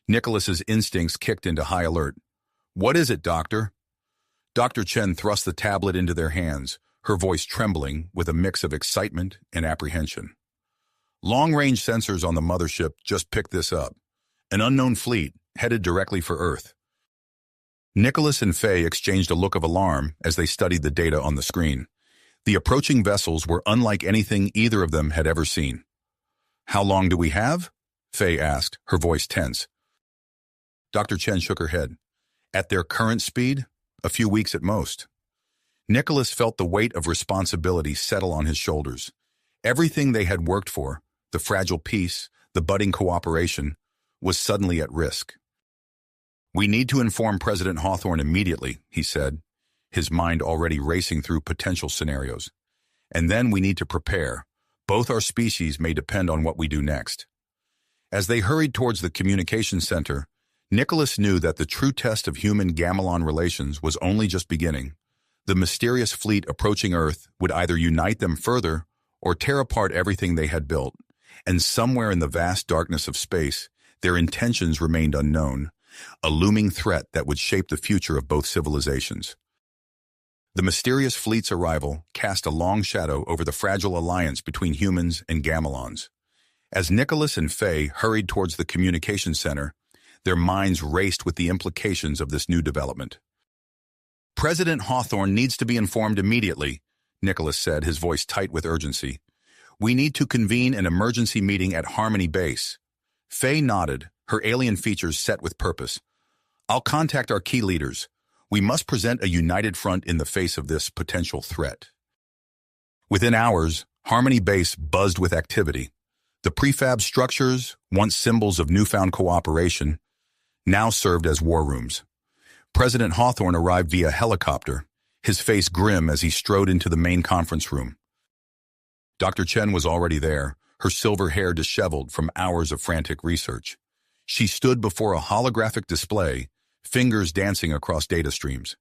Nicholas's instincts kicked into high alert. "What is it, Doctor?" Dr. Chen thrust the tablet into their hands, her voice trembling with a mix of excitement and apprehension. "Long-range sensors on the mothership just picked this up. An unknown fleet, headed directly for Earth." Nicholas and Faye exchanged a look of alarm as they studied the data on the screen. The approaching vessels were unlike anything either of them had ever seen. "How long do we have?" Faye asked, her voice tense. Dr. Chen shook her head. "At their current speed, a few weeks at most." Nicholas felt the weight of responsibility settle on his shoulders. Everything they had worked for, the fragile peace, the budding cooperation, was suddenly at risk. "We need to inform President Hawthorne immediately," he said, his mind already racing through potential scenarios. "And then we need to prepare. Both our species may depend on what we do next." As they hurried towards the communication center, Nicholas knew that the true test of human-Gamelon relations was only just beginning. The mysterious fleet approaching Earth would either unite them further or tear apart everything they had built, and somewhere in the vast darkness of space, their intentions remained unknown, a looming threat that would shape the future of both civilizations. The mysterious fleet's arrival cast a long shadow over the fragile alliance between humans and Gamelons. As Nicholas and Faye hurried towards the communication center, their minds raced with the implications of this new development. "President Hawthorne needs to be informed immediately," Nicholas said, his voice tight with urgency. "We need to convene an emergency meeting at Harmony Base." Faye nodded, her alien features set with purpose. "I'll contact our key leaders. We must present a united front in the face of this potential threat." Within hours, Harmony Base buzzed with activity. The prefab structures, once symbols of newfound cooperation, now served as war rooms. President Hawthorne arrived via helicopter, his face grim as he strode into the main conference room. Dr. Chen was already there, her silver hair disheveled from hours of frantic research. She stood before a holographic display, fingers dancing across data streams.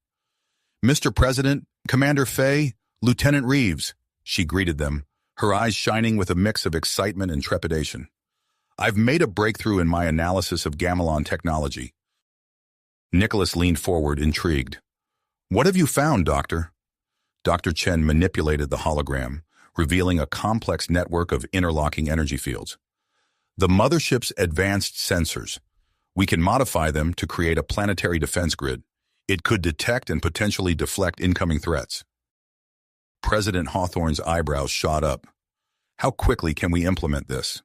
"Mr. President, Commander Faye, Lieutenant Reeves," she greeted them, her eyes shining with a mix of excitement and trepidation. "I've made a breakthrough in my analysis of Gamelon technology." Nicholas leaned forward, intrigued. "What have you found, Doctor?" Dr. Chen manipulated the hologram, revealing a complex network of interlocking energy fields. The mothership's advanced sensors. We can modify them to create a planetary defense grid. It could detect and potentially deflect incoming threats. President Hawthorne's eyebrows shot up. How quickly can we implement this?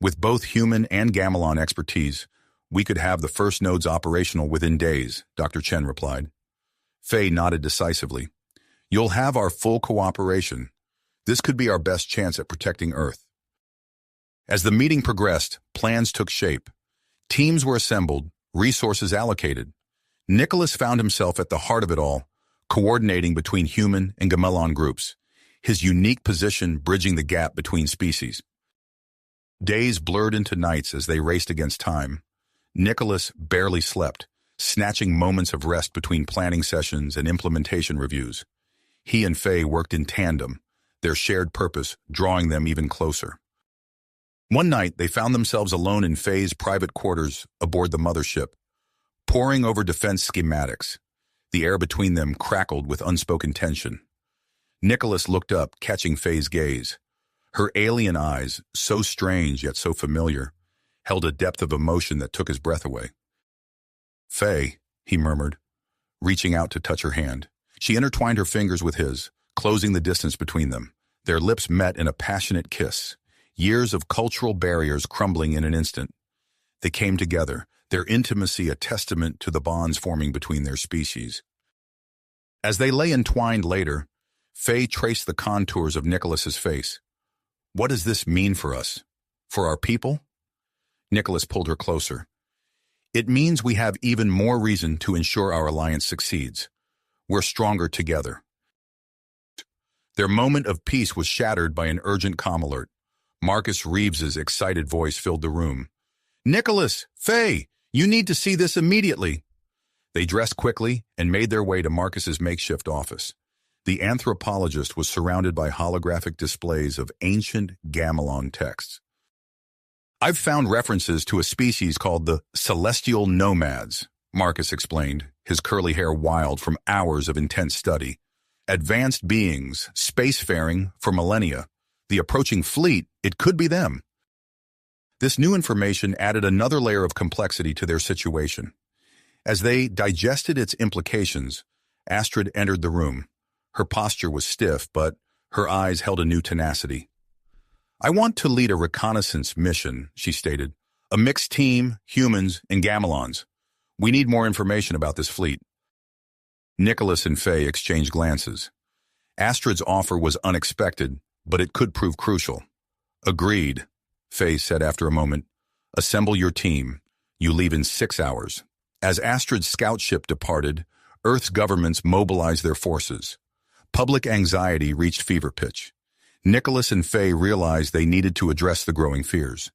With both human and gamelan expertise, we could have the first nodes operational within days, Dr. Chen replied. Faye nodded decisively. You'll have our full cooperation. This could be our best chance at protecting Earth. As the meeting progressed, plans took shape. Teams were assembled, resources allocated. Nicholas found himself at the heart of it all, coordinating between human and gamelan groups, his unique position bridging the gap between species. Days blurred into nights as they raced against time. Nicholas barely slept, snatching moments of rest between planning sessions and implementation reviews. He and Faye worked in tandem, their shared purpose drawing them even closer. One night, they found themselves alone in Faye's private quarters aboard the mothership, poring over defense schematics. The air between them crackled with unspoken tension. Nicholas looked up, catching Faye's gaze. Her alien eyes, so strange yet so familiar, held a depth of emotion that took his breath away. Faye, he murmured, reaching out to touch her hand. She intertwined her fingers with his, closing the distance between them. Their lips met in a passionate kiss, years of cultural barriers crumbling in an instant. They came together, their intimacy a testament to the bonds forming between their species. As they lay entwined later, Faye traced the contours of Nicholas's face. What does this mean for us? For our people? Nicholas pulled her closer. It means we have even more reason to ensure our alliance succeeds. We're stronger together. Their moment of peace was shattered by an urgent comm alert. Marcus Reeves's excited voice filled the room. Nicholas, Faye, you need to see this immediately. They dressed quickly and made their way to Marcus's makeshift office. The anthropologist was surrounded by holographic displays of ancient gamelan texts. I've found references to a species called the celestial nomads, Marcus explained, his curly hair wild from hours of intense study. Advanced beings, spacefaring for millennia. The approaching fleet, it could be them. This new information added another layer of complexity to their situation. As they digested its implications, Astrid entered the room. Her posture was stiff, but her eyes held a new tenacity. I want to lead a reconnaissance mission, she stated. A mixed team, humans, and gamelans. We need more information about this fleet. Nicholas and Faye exchanged glances. Astrid's offer was unexpected, but it could prove crucial. Agreed, Faye said after a moment. Assemble your team. You leave in 6 hours. As Astrid's scout ship departed, Earth's governments mobilized their forces. Public anxiety reached fever pitch. Nicholas and Faye realized they needed to address the growing fears.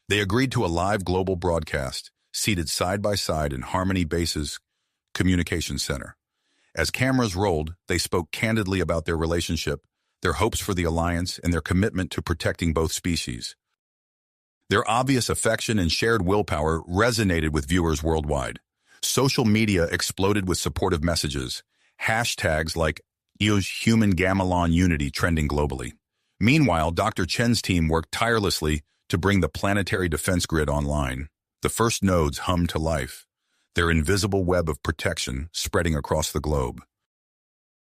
They agreed to a live global broadcast, seated side by side in Harmony Base's communications center. As cameras rolled, they spoke candidly about their relationship, their hopes for the alliance, and their commitment to protecting both species. Their obvious affection and shared willpower resonated with viewers worldwide. Social media exploded with supportive messages, hashtags like Human Gamelan Unity trending globally. Meanwhile, Dr. Chen's team worked tirelessly to bring the planetary defense grid online. The first nodes hummed to life, their invisible web of protection spreading across the globe.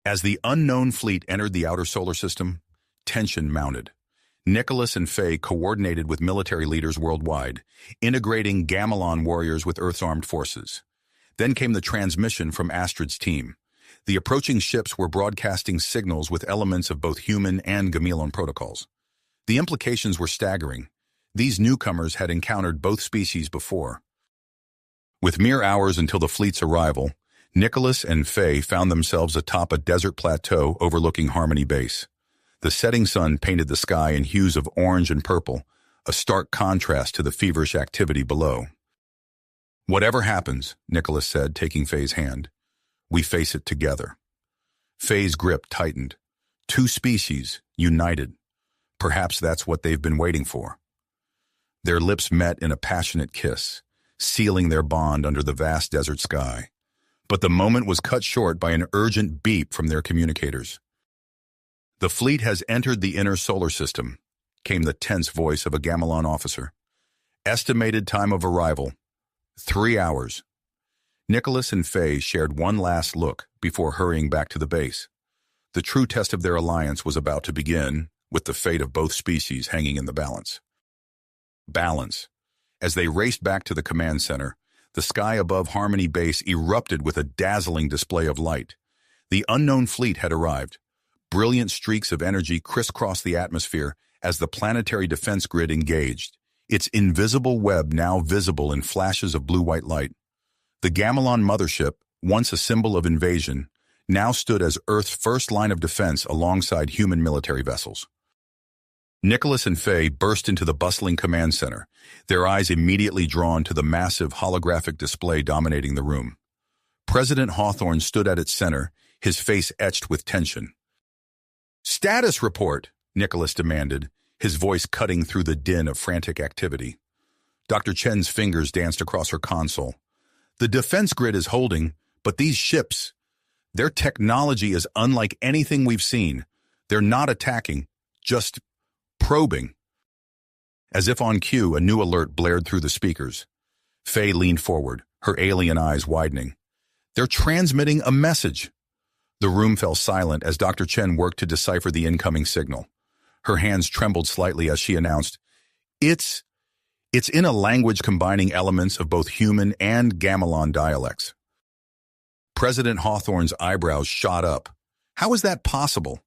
As the unknown fleet entered the outer solar system, tension mounted. Nicholas and Faye coordinated with military leaders worldwide, integrating gamelan warriors with Earth's armed forces. Then came the transmission from Astrid's team. The approaching ships were broadcasting signals with elements of both human and gamelan protocols. The implications were staggering. These newcomers had encountered both species before. With mere hours until the fleet's arrival, Nicholas and Faye found themselves atop a desert plateau overlooking Harmony Base. The setting sun painted the sky in hues of orange and purple, a stark contrast to the feverish activity below. Whatever happens, Nicholas said, taking Faye's hand, we face it together. Faye's grip tightened. Two species, united. Perhaps that's what they've been waiting for. Their lips met in a passionate kiss, sealing their bond under the vast desert sky. But the moment was cut short by an urgent beep from their communicators. "The fleet has entered the inner solar system," came the tense voice of a Gamelon officer. "Estimated time of arrival, 3 hours." Nicholas and Faye shared one last look before hurrying back to the base. The true test of their alliance was about to begin, with the fate of both species hanging in the balance. Balance. As they raced back to the command center, the sky above Harmony Base erupted with a dazzling display of light. The unknown fleet had arrived. Brilliant streaks of energy crisscrossed the atmosphere as the planetary defense grid engaged, its invisible web now visible in flashes of blue-white light. The Gamelon mothership, once a symbol of invasion, now stood as Earth's first line of defense alongside human military vessels. Nicholas and Faye burst into the bustling command center, their eyes immediately drawn to the massive holographic display dominating the room. President Hawthorne stood at its center, his face etched with tension. "Status report," Nicholas demanded, his voice cutting through the din of frantic activity. Dr. Chen's fingers danced across her console. "The defense grid is holding, but these ships, their technology is unlike anything we've seen. They're not attacking, just probing." As if on cue, a new alert blared through the speakers. Faye leaned forward, her alien eyes widening. "They're transmitting a message." The room fell silent as Dr. Chen worked to decipher the incoming signal. Her hands trembled slightly as she announced, It's in a language combining elements of both human and Gamelon dialects." President Hawthorne's eyebrows shot up. "How is that possible?"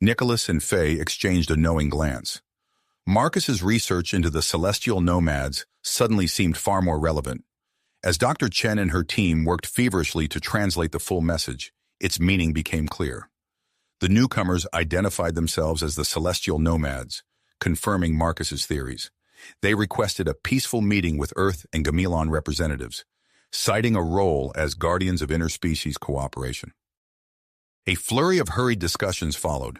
Nicholas and Faye exchanged a knowing glance. Marcus's research into the celestial nomads suddenly seemed far more relevant. As Dr. Chen and her team worked feverishly to translate the full message, its meaning became clear. The newcomers identified themselves as the celestial nomads, confirming Marcus's theories. They requested a peaceful meeting with Earth and Gamelon representatives, citing a role as guardians of interspecies cooperation. A flurry of hurried discussions followed.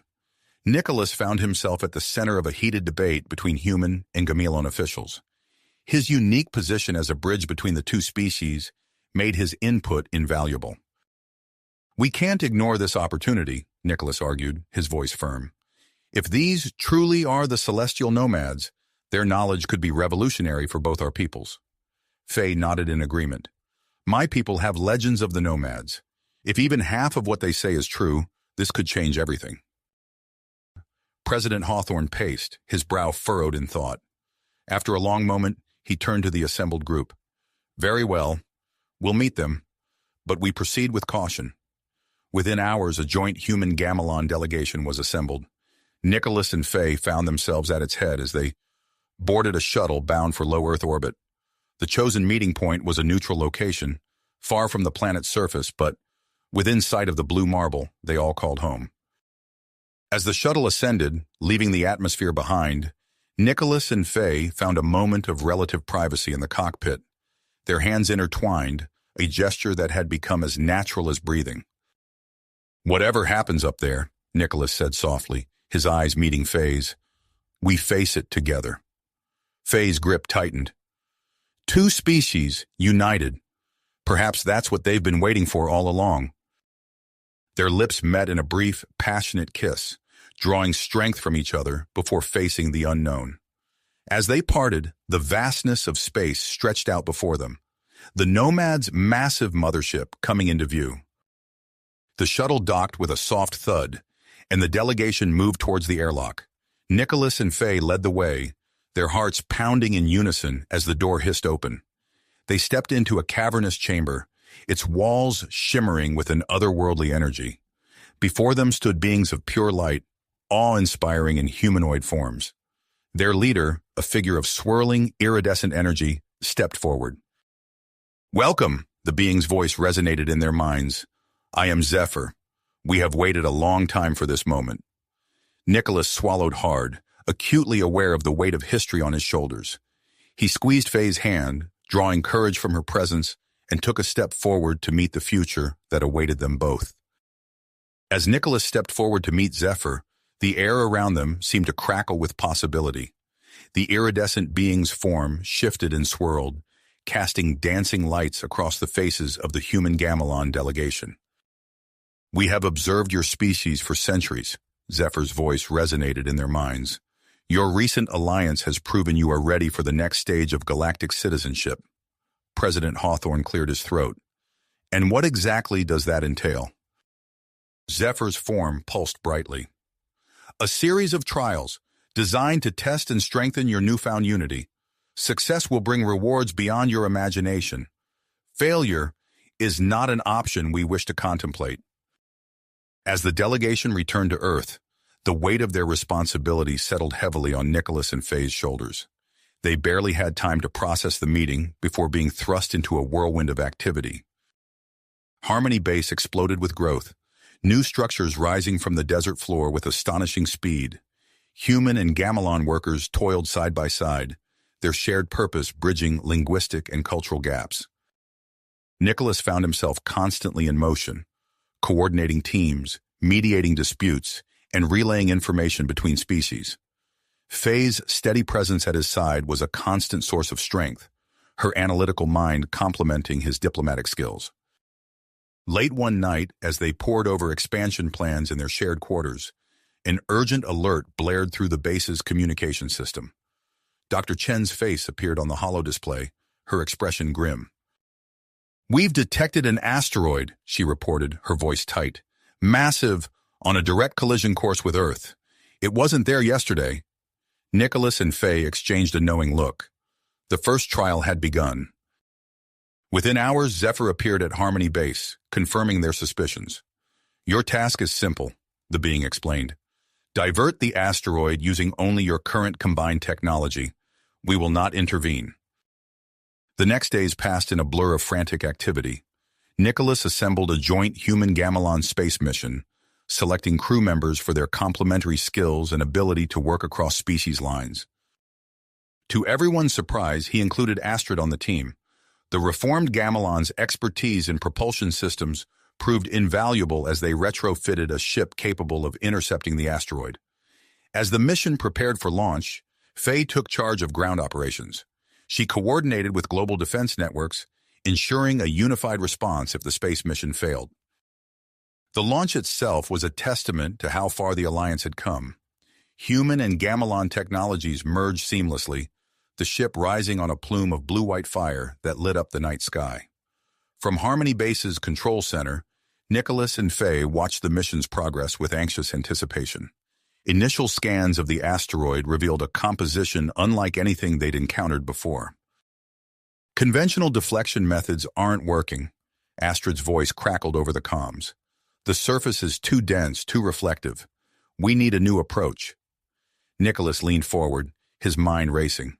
Nicholas found himself at the center of a heated debate between human and Gamelon officials. His unique position as a bridge between the two species made his input invaluable. "We can't ignore this opportunity," Nicholas argued, his voice firm. "If these truly are the celestial nomads, their knowledge could be revolutionary for both our peoples." Faye nodded in agreement. "My people have legends of the nomads. If even half of what they say is true, this could change everything." President Hawthorne paced, his brow furrowed in thought. After a long moment, he turned to the assembled group. "Very well. We'll meet them, but we proceed with caution." Within hours, a joint human Gamelon delegation was assembled. Nicholas and Faye found themselves at its head as they boarded a shuttle bound for low Earth orbit. The chosen meeting point was a neutral location, far from the planet's surface, but within sight of the blue marble they all called home. As the shuttle ascended, leaving the atmosphere behind, Nicholas and Faye found a moment of relative privacy in the cockpit, their hands intertwined, a gesture that had become as natural as breathing. "Whatever happens up there," Nicholas said softly, his eyes meeting Faye's, "we face it together." Faye's grip tightened. Two species, united. Perhaps that's what they've been waiting for all along. Their lips met in a brief, passionate kiss, drawing strength from each other before facing the unknown. As they parted, the vastness of space stretched out before them, the Nomad's massive mothership coming into view. The shuttle docked with a soft thud, and the delegation moved towards the airlock. Nicholas and Faye led the way, their hearts pounding in unison as the door hissed open. They stepped into a cavernous chamber, its walls shimmering with an otherworldly energy. Before them stood beings of pure light, awe-inspiring in humanoid forms. Their leader, a figure of swirling, iridescent energy, stepped forward. "Welcome," the being's voice resonated in their minds. "I am Zephyr. We have waited a long time for this moment." Nicholas swallowed hard, acutely aware of the weight of history on his shoulders. He squeezed Faye's hand, drawing courage from her presence, and took a step forward to meet the future that awaited them both. As Nicholas stepped forward to meet Zephyr, the air around them seemed to crackle with possibility. The iridescent being's form shifted and swirled, casting dancing lights across the faces of the human Gamelon delegation. "We have observed your species for centuries," Zephyr's voice resonated in their minds. Your recent alliance has proven you are ready for the next stage of galactic citizenship. President Hawthorne cleared his throat. And what exactly does that entail? Zephyr's form pulsed brightly. A series of trials designed to test and strengthen your newfound unity. Success will bring rewards beyond your imagination. Failure is not an option we wish to contemplate. As the delegation returned to Earth, the weight of their responsibility settled heavily on Nicholas and Faye's shoulders. They barely had time to process the meeting before being thrust into a whirlwind of activity. Harmony Base exploded with growth, new structures rising from the desert floor with astonishing speed. Human and Gamelon workers toiled side by side, their shared purpose bridging linguistic and cultural gaps. Nicholas found himself constantly in motion, coordinating teams, mediating disputes, and relaying information between species. Faye's steady presence at his side was a constant source of strength, her analytical mind complementing his diplomatic skills. Late one night, as they pored over expansion plans in their shared quarters, an urgent alert blared through the base's communication system. Dr. Chen's face appeared on the holo display, her expression grim. "We've detected an asteroid," she reported, her voice tight. "Massive, on a direct collision course with Earth. It wasn't there yesterday." Nicholas and Faye exchanged a knowing look. The first trial had begun. Within hours, Zephyr appeared at Harmony Base, confirming their suspicions. "Your task is simple," the being explained. "Divert the asteroid using only your current combined technology. We will not intervene." The next days passed in a blur of frantic activity. Nicholas assembled a joint human Gamelon space mission, selecting crew members for their complementary skills and ability to work across species lines. To everyone's surprise, he included Astrid on the team. The reformed Gamelon's expertise in propulsion systems proved invaluable as they retrofitted a ship capable of intercepting the asteroid. As the mission prepared for launch, Faye took charge of ground operations. She coordinated with global defense networks, ensuring a unified response if the space mission failed. The launch itself was a testament to how far the Alliance had come. Human and Gamelon technologies merged seamlessly, the ship rising on a plume of blue-white fire that lit up the night sky. From Harmony Base's control center, Nicholas and Faye watched the mission's progress with anxious anticipation. Initial scans of the asteroid revealed a composition unlike anything they'd encountered before. "Conventional deflection methods aren't working," Astrid's voice crackled over the comms. "The surface is too dense, too reflective. We need a new approach." Nicholas leaned forward, his mind racing.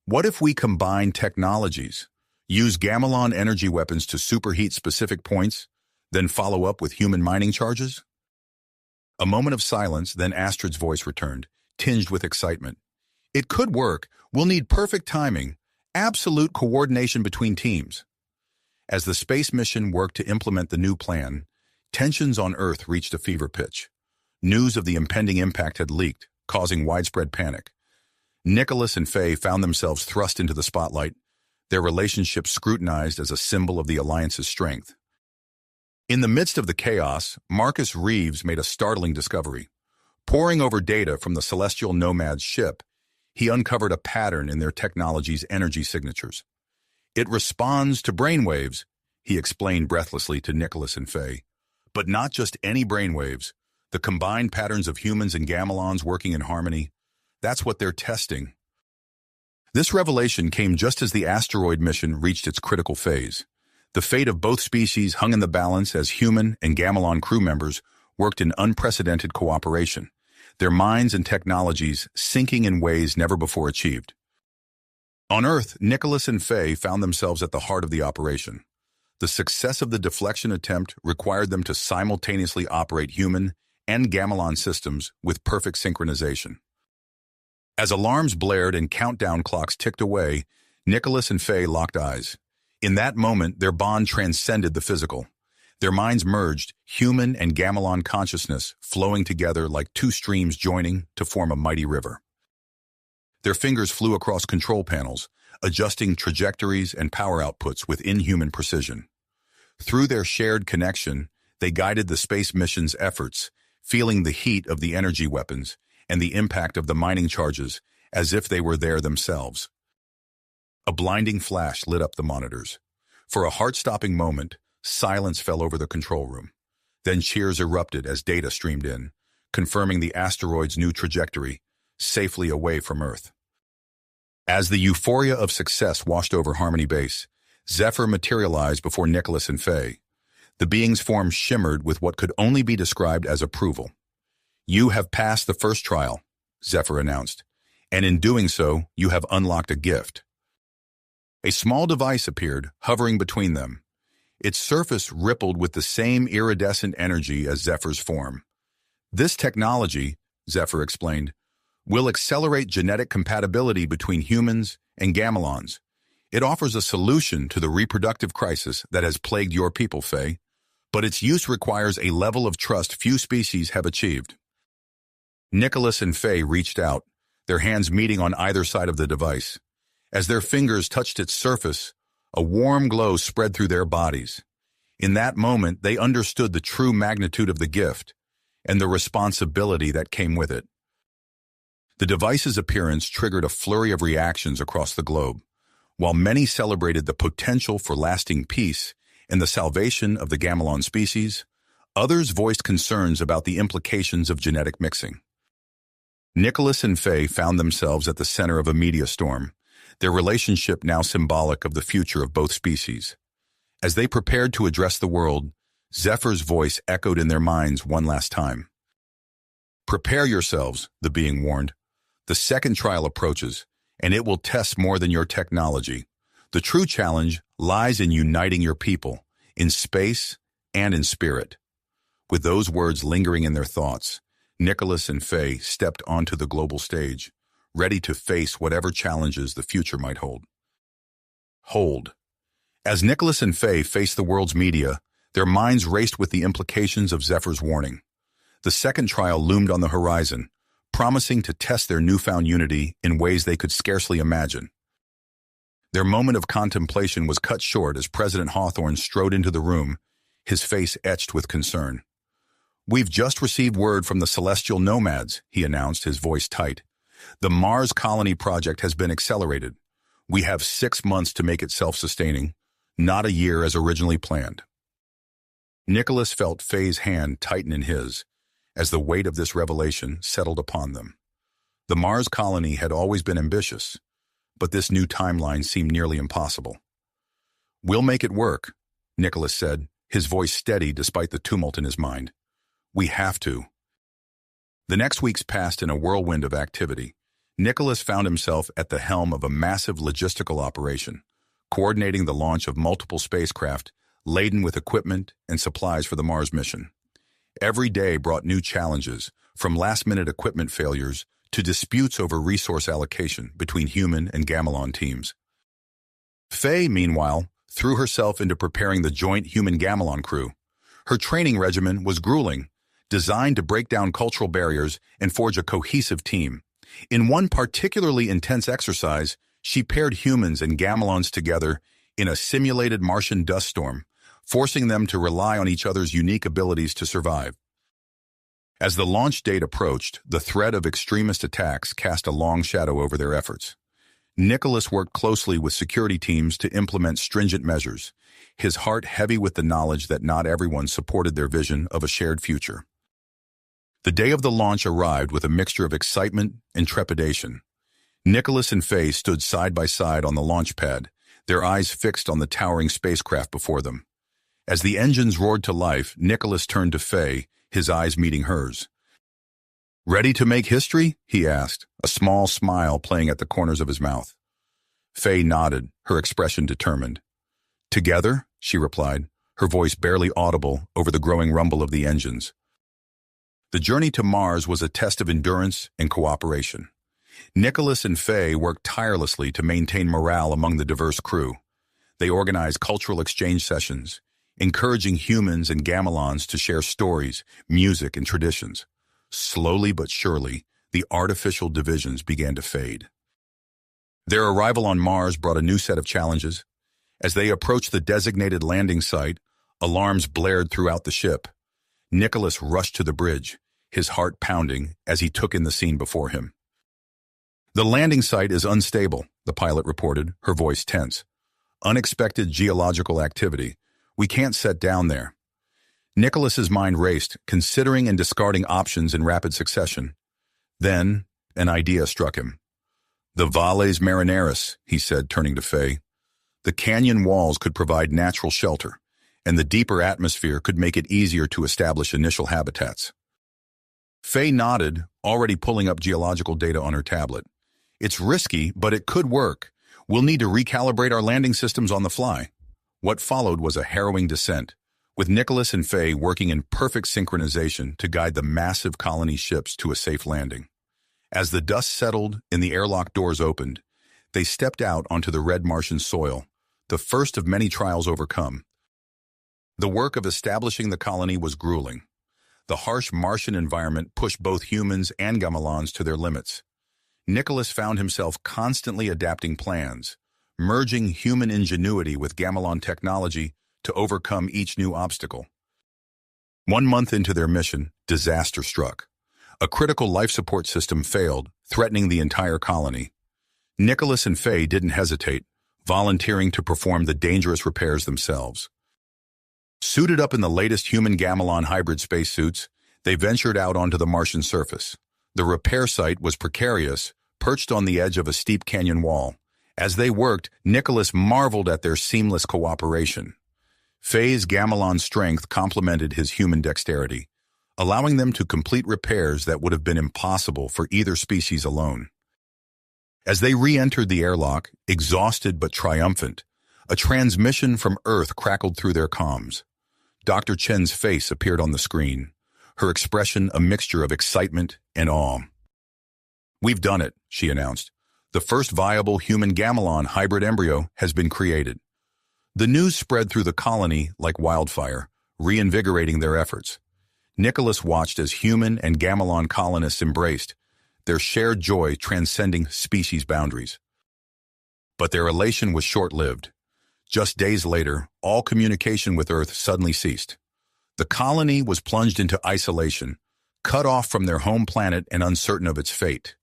"What if we combine technologies? Use Gamelon energy weapons to superheat specific points, then follow up with human mining charges?" A moment of silence, then Astrid's voice returned, tinged with excitement. "It could work. We'll need perfect timing, absolute coordination between teams." As the space mission worked to implement the new plan, tensions on Earth reached a fever pitch. News of the impending impact had leaked, causing widespread panic. Nicholas and Faye found themselves thrust into the spotlight, their relationship scrutinized as a symbol of the Alliance's strength. In the midst of the chaos, Marcus Reeves made a startling discovery. Poring over data from the Celestial Nomad's ship, he uncovered a pattern in their technology's energy signatures. "It responds to brainwaves," he explained breathlessly to Nicholas and Faye. "But not just any brainwaves. The combined patterns of humans and Gamelons working in harmony. That's what they're testing." This revelation came just as the asteroid mission reached its critical phase. The fate of both species hung in the balance as human and Gamelon crew members worked in unprecedented cooperation, their minds and technologies syncing in ways never before achieved. On Earth, Nicholas and Faye found themselves at the heart of the operation. The success of the deflection attempt required them to simultaneously operate human and Gamelon systems with perfect synchronization. As alarms blared and countdown clocks ticked away, Nicholas and Faye locked eyes. In that moment, their bond transcended the physical. Their minds merged, human and Gamelon consciousness flowing together like two streams joining to form a mighty river. Their fingers flew across control panels, adjusting trajectories and power outputs with inhuman precision. Through their shared connection, they guided the space mission's efforts, feeling the heat of the energy weapons and the impact of the mining charges as if they were there themselves. A blinding flash lit up the monitors. For a heart-stopping moment, silence fell over the control room. Then cheers erupted as data streamed in, confirming the asteroid's new trajectory, safely away from Earth. As the euphoria of success washed over Harmony Base, Zephyr materialized before Nicholas and Faye. The being's form shimmered with what could only be described as approval. "You have passed the first trial," Zephyr announced, "and in doing so, you have unlocked a gift." A small device appeared, hovering between them. Its surface rippled with the same iridescent energy as Zephyr's form. "This technology," Zephyr explained, "will accelerate genetic compatibility between humans and gamelons. It offers a solution to the reproductive crisis that has plagued your people, Faye, but its use requires a level of trust few species have achieved." Nicholas and Faye reached out, their hands meeting on either side of the device. As their fingers touched its surface, a warm glow spread through their bodies. In that moment, they understood the true magnitude of the gift and the responsibility that came with it. The device's appearance triggered a flurry of reactions across the globe. While many celebrated the potential for lasting peace and the salvation of the gamelon species, others voiced concerns about the implications of genetic mixing. Nicholas and Faye found themselves at the center of a media storm, their relationship now symbolic of the future of both species. As they prepared to address the world, Zephyr's voice echoed in their minds one last time. "Prepare yourselves," the being warned. "The second trial approaches, and it will test more than your technology. The true challenge lies in uniting your people, in space and in spirit." With those words lingering in their thoughts, Nicholas and Faye stepped onto the global stage, ready to face whatever challenges the future might hold. As Nicholas and Faye faced the world's media, their minds raced with the implications of Zephyr's warning. The second trial loomed on the horizon, promising to test their newfound unity in ways they could scarcely imagine. Their moment of contemplation was cut short as President Hawthorne strode into the room, his face etched with concern. "We've just received word from the Celestial Nomads," he announced, his voice tight. "The Mars colony project has been accelerated. We have 6 months to make it self-sustaining, not a year as originally planned." Nicholas felt Faye's hand tighten in his, as the weight of this revelation settled upon them. The Mars colony had always been ambitious, but this new timeline seemed nearly impossible. "We'll make it work," Nicholas said, his voice steady despite the tumult in his mind. "We have to." The next weeks passed in a whirlwind of activity. Nicholas found himself at the helm of a massive logistical operation, coordinating the launch of multiple spacecraft laden with equipment and supplies for the Mars mission. Every day brought new challenges, from last-minute equipment failures to disputes over resource allocation between human and gamelon teams. Faye, meanwhile, threw herself into preparing the joint human-gamelon crew. Her training regimen was grueling, designed to break down cultural barriers and forge a cohesive team. In one particularly intense exercise, she paired humans and gamelons together in a simulated Martian dust storm, forcing them to rely on each other's unique abilities to survive. As the launch date approached, the threat of extremist attacks cast a long shadow over their efforts. Nicholas worked closely with security teams to implement stringent measures, his heart heavy with the knowledge that not everyone supported their vision of a shared future. The day of the launch arrived with a mixture of excitement and trepidation. Nicholas and Faye stood side by side on the launch pad, their eyes fixed on the towering spacecraft before them. As the engines roared to life, Nicholas turned to Faye, his eyes meeting hers. "Ready to make history?" he asked, a small smile playing at the corners of his mouth. Faye nodded, her expression determined. "Together?" she replied, her voice barely audible over the growing rumble of the engines. The journey to Mars was a test of endurance and cooperation. Nicholas and Faye worked tirelessly to maintain morale among the diverse crew. They organized cultural exchange sessions, encouraging humans and gamelons to share stories, music, and traditions. Slowly but surely, the artificial divisions began to fade. Their arrival on Mars brought a new set of challenges. As they approached the designated landing site, alarms blared throughout the ship. Nicholas rushed to the bridge, his heart pounding as he took in the scene before him. "The landing site is unstable," the pilot reported, her voice tense. "Unexpected geological activity. We can't set down there." Nicholas's mind raced, considering and discarding options in rapid succession. Then, an idea struck him. "The Valles Marineris," he said, turning to Faye. "The canyon walls could provide natural shelter, and the deeper atmosphere could make it easier to establish initial habitats." Faye nodded, already pulling up geological data on her tablet. "It's risky, but it could work. We'll need to recalibrate our landing systems on the fly." What followed was a harrowing descent, with Nicholas and Faye working in perfect synchronization to guide the massive colony ships to a safe landing. As the dust settled and the airlock doors opened, they stepped out onto the red Martian soil, the first of many trials overcome. The work of establishing the colony was grueling. The harsh Martian environment pushed both humans and gamelons to their limits. Nicholas found himself constantly adapting plans, merging human ingenuity with gamelon technology to overcome each new obstacle. 1 month into their mission, disaster struck. A critical life support system failed, threatening the entire colony. Nicholas and Faye didn't hesitate, volunteering to perform the dangerous repairs themselves. Suited up in the latest human gamelon hybrid spacesuits, they ventured out onto the Martian surface. The repair site was precarious, perched on the edge of a steep canyon wall. As they worked, Nicholas marveled at their seamless cooperation. Faye's gamelon strength complemented his human dexterity, allowing them to complete repairs that would have been impossible for either species alone. As they re-entered the airlock, exhausted but triumphant, a transmission from Earth crackled through their comms. Dr. Chen's face appeared on the screen, her expression a mixture of excitement and awe. "We've done it," she announced. "The first viable human gamelon hybrid embryo has been created." The news spread through the colony like wildfire, reinvigorating their efforts. Nicholas watched as human and gamelon colonists embraced, their shared joy transcending species boundaries. But their elation was short-lived. Just days later, all communication with Earth suddenly ceased. The colony was plunged into isolation, cut off from their home planet and uncertain of its fate.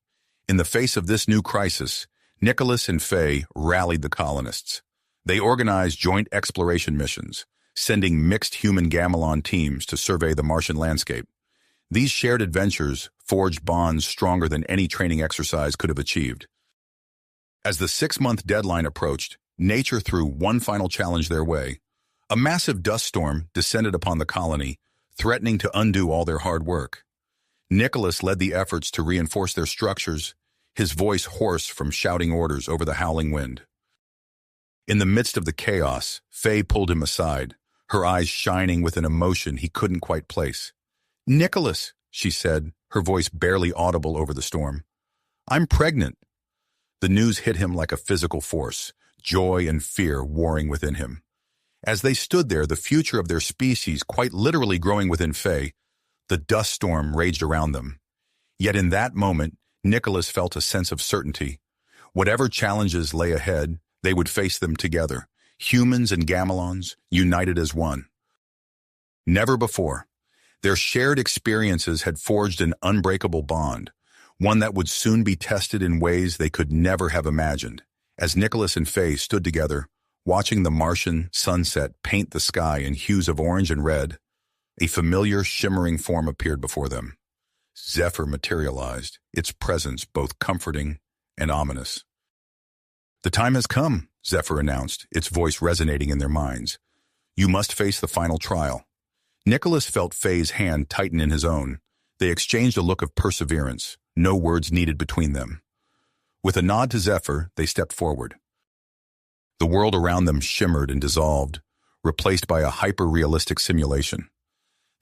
In the face of this new crisis, Nicholas and Faye rallied the colonists. They organized joint exploration missions, sending mixed human gamelon teams to survey the Martian landscape. These shared adventures forged bonds stronger than any training exercise could have achieved. As the 6-month deadline approached, nature threw one final challenge their way. A massive dust storm descended upon the colony, threatening to undo all their hard work. Nicholas led the efforts to reinforce their structures, his voice hoarse from shouting orders over the howling wind. In the midst of the chaos, Faye pulled him aside, her eyes shining with an emotion he couldn't quite place. "Nicholas," she said, her voice barely audible over the storm. "I'm pregnant." The news hit him like a physical force, joy and fear warring within him. As they stood there, the future of their species quite literally growing within Faye, the dust storm raged around them. Yet in that moment, Nicholas felt a sense of certainty. Whatever challenges lay ahead, they would face them together, humans and gamelons, united as one. Never before, their shared experiences had forged an unbreakable bond, one that would soon be tested in ways they could never have imagined. As Nicholas and Faye stood together, watching the Martian sunset paint the sky in hues of orange and red, a familiar shimmering form appeared before them. Zephyr materialized, its presence both comforting and ominous. "The time has come," Zephyr announced, its voice resonating in their minds. "You must face the final trial." Nicholas felt Faye's hand tighten in his own. They exchanged a look of perseverance, no words needed between them. With a nod to Zephyr, they stepped forward. The world around them shimmered and dissolved, replaced by a hyper-realistic simulation.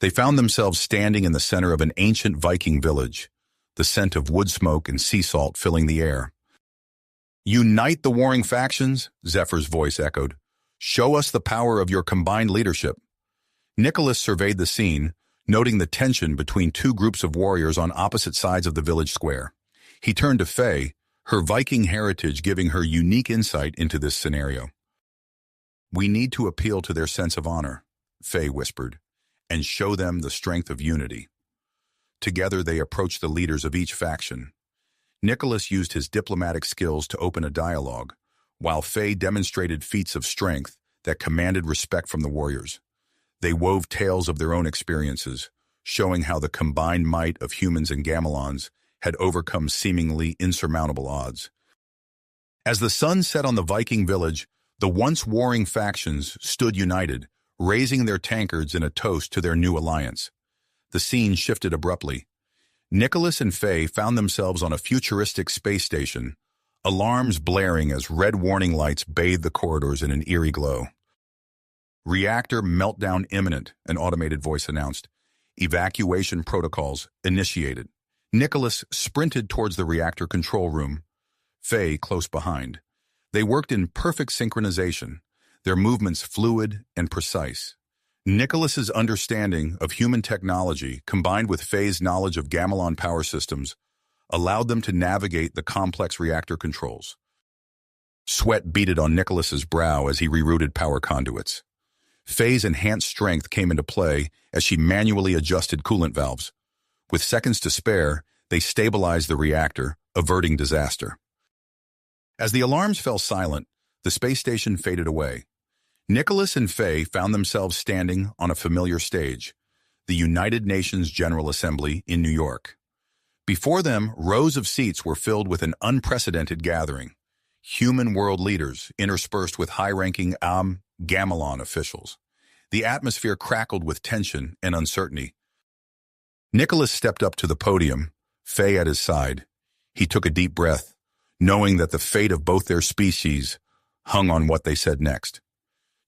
They found themselves standing in the center of an ancient Viking village, the scent of wood smoke and sea salt filling the air. "Unite the warring factions," Zephyr's voice echoed. "Show us the power of your combined leadership." Nicholas surveyed the scene, noting the tension between two groups of warriors on opposite sides of the village square. He turned to Faye, her Viking heritage giving her unique insight into this scenario. "We need to appeal to their sense of honor," Faye whispered, "and show them the strength of unity." Together they approached the leaders of each faction. Nicholas used his diplomatic skills to open a dialogue, while Faye demonstrated feats of strength that commanded respect from the warriors. They wove tales of their own experiences, showing how the combined might of humans and Gamelons had overcome seemingly insurmountable odds. As the sun set on the Viking village, the once warring factions stood united, raising their tankards in a toast to their new alliance. The scene shifted abruptly. Nicholas and Faye found themselves on a futuristic space station, alarms blaring as red warning lights bathed the corridors in an eerie glow. "Reactor meltdown imminent," an automated voice announced. "Evacuation protocols initiated." Nicholas sprinted towards the reactor control room, Faye close behind. They worked in perfect synchronization, their movements fluid and precise. Nicholas's understanding of human technology, combined with Faye's knowledge of Gamelon power systems, allowed them to navigate the complex reactor controls. Sweat beaded on Nicholas's brow as he rerouted power conduits. Faye's enhanced strength came into play as she manually adjusted coolant valves. With seconds to spare, they stabilized the reactor, averting disaster. As the alarms fell silent, the space station faded away. Nicholas and Faye found themselves standing on a familiar stage, the United Nations General Assembly in New York. Before them, rows of seats were filled with an unprecedented gathering. Human world leaders interspersed with high-ranking Gamelon officials. The atmosphere crackled with tension and uncertainty. Nicholas stepped up to the podium, Faye at his side. He took a deep breath, knowing that the fate of both their species hung on what they said next.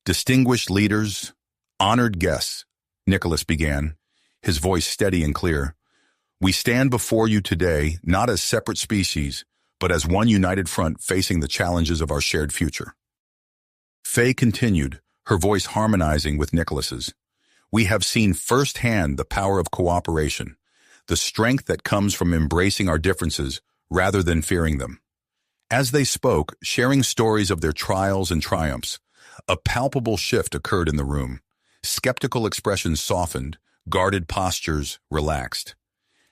"Distinguished leaders, honored guests," Nicholas began, his voice steady and clear. "We stand before you today not as separate species, but as one united front facing the challenges of our shared future." Faye continued, her voice harmonizing with Nicholas's. "We have seen firsthand the power of cooperation, the strength that comes from embracing our differences rather than fearing them." As they spoke, sharing stories of their trials and triumphs, a palpable shift occurred in the room. Skeptical expressions softened, guarded postures relaxed.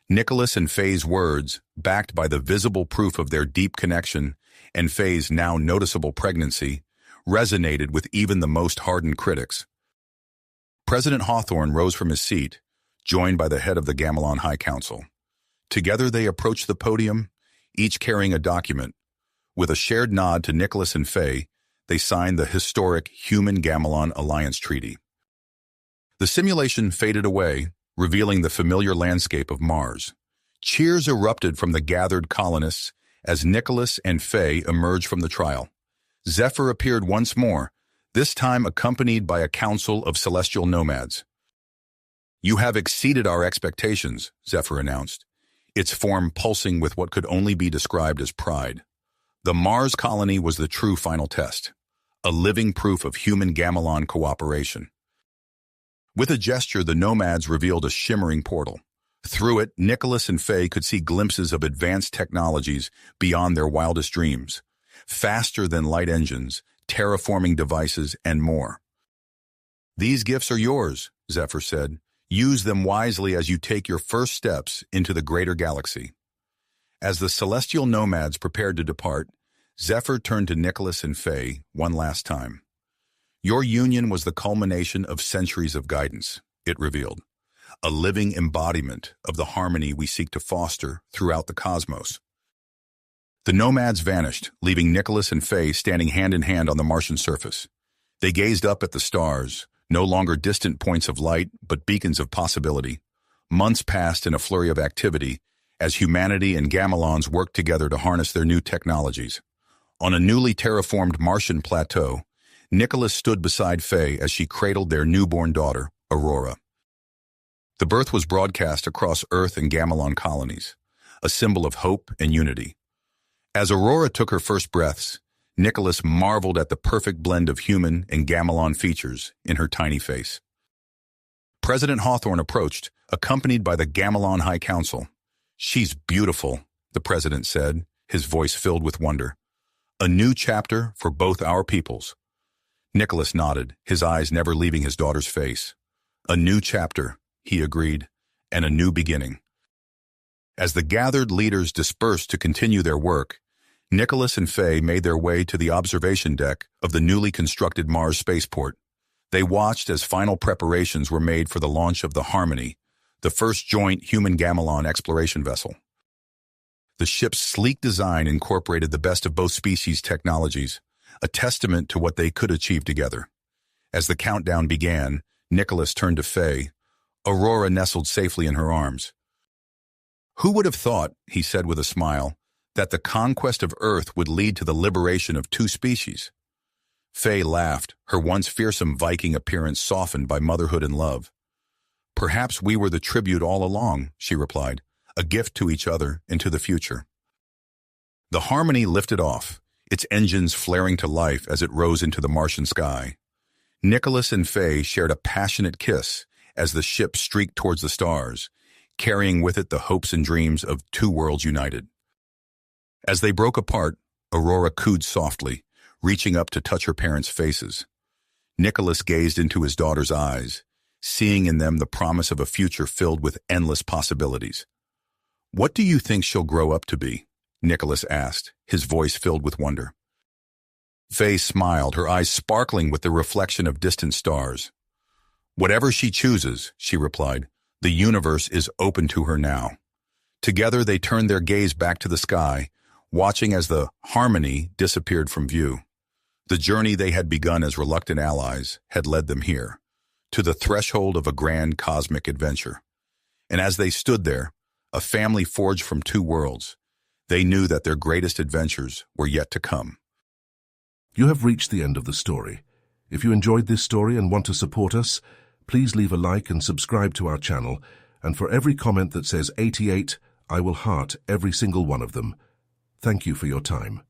Nicholas and Faye's words, backed by the visible proof of their deep connection and Faye's now noticeable pregnancy, resonated with even the most hardened critics. President Hawthorne rose from his seat, joined by the head of the Gamelon High Council. Together they approached the podium, each carrying a document. With a shared nod to Nicholas and Faye, they signed the historic Human-Gamelon Alliance Treaty. The simulation faded away, revealing the familiar landscape of Mars. Cheers erupted from the gathered colonists as Nicholas and Faye emerged from the trial. Zephyr appeared once more, this time accompanied by a council of celestial nomads. "You have exceeded our expectations," Zephyr announced, its form pulsing with what could only be described as pride. The Mars colony was the true final test, a living proof of human Gamelon cooperation. With a gesture, the nomads revealed a shimmering portal. Through it, Nicholas and Faye could see glimpses of advanced technologies beyond their wildest dreams, faster than light engines, terraforming devices, and more. "These gifts are yours," Zephyr said. "Use them wisely as you take your first steps into the greater galaxy." As the celestial nomads prepared to depart, Zephyr turned to Nicholas and Faye one last time. "Your union was the culmination of centuries of guidance," it revealed, "a living embodiment of the harmony we seek to foster throughout the cosmos." The nomads vanished, leaving Nicholas and Faye standing hand in hand on the Martian surface. They gazed up at the stars, no longer distant points of light, but beacons of possibility. Months passed in a flurry of activity as humanity and Gamelons worked together to harness their new technologies. On a newly terraformed Martian plateau, Nicholas stood beside Faye as she cradled their newborn daughter, Aurora. The birth was broadcast across Earth and Gamelon colonies, a symbol of hope and unity. As Aurora took her first breaths, Nicholas marveled at the perfect blend of human and Gamelon features in her tiny face. President Hawthorne approached, accompanied by the Gamelon High Council. "She's beautiful," the president said, his voice filled with wonder. "A new chapter for both our peoples." Nicholas nodded, his eyes never leaving his daughter's face. "A new chapter," he agreed, "and a new beginning." As the gathered leaders dispersed to continue their work, Nicholas and Faye made their way to the observation deck of the newly constructed Mars spaceport. They watched as final preparations were made for the launch of the Harmony, the first joint human gamelon exploration vessel. The ship's sleek design incorporated the best of both species' technologies, a testament to what they could achieve together. As the countdown began, Nicholas turned to Faye. Aurora nestled safely in her arms. "Who would have thought," he said with a smile, "that the conquest of Earth would lead to the liberation of two species?" Faye laughed, her once fearsome Viking appearance softened by motherhood and love. "Perhaps we were the tribute all along," she replied, "a gift to each other and to the future." The Harmony lifted off, its engines flaring to life as it rose into the Martian sky. Nicholas and Faye shared a passionate kiss as the ship streaked towards the stars, carrying with it the hopes and dreams of two worlds united. As they broke apart, Aurora cooed softly, reaching up to touch her parents' faces. Nicholas gazed into his daughter's eyes, seeing in them the promise of a future filled with endless possibilities. "What do you think she'll grow up to be?" Nicholas asked, his voice filled with wonder. Faye smiled, her eyes sparkling with the reflection of distant stars. "Whatever she chooses," she replied, "the universe is open to her now." Together they turned their gaze back to the sky, watching as the Harmony disappeared from view. The journey they had begun as reluctant allies had led them here, to the threshold of a grand cosmic adventure. And as they stood there, a family forged from two worlds, they knew that their greatest adventures were yet to come. You have reached the end of the story. If you enjoyed this story and want to support us, please leave a like and subscribe to our channel, and for every comment that says 88, I will heart every single one of them. Thank you for your time.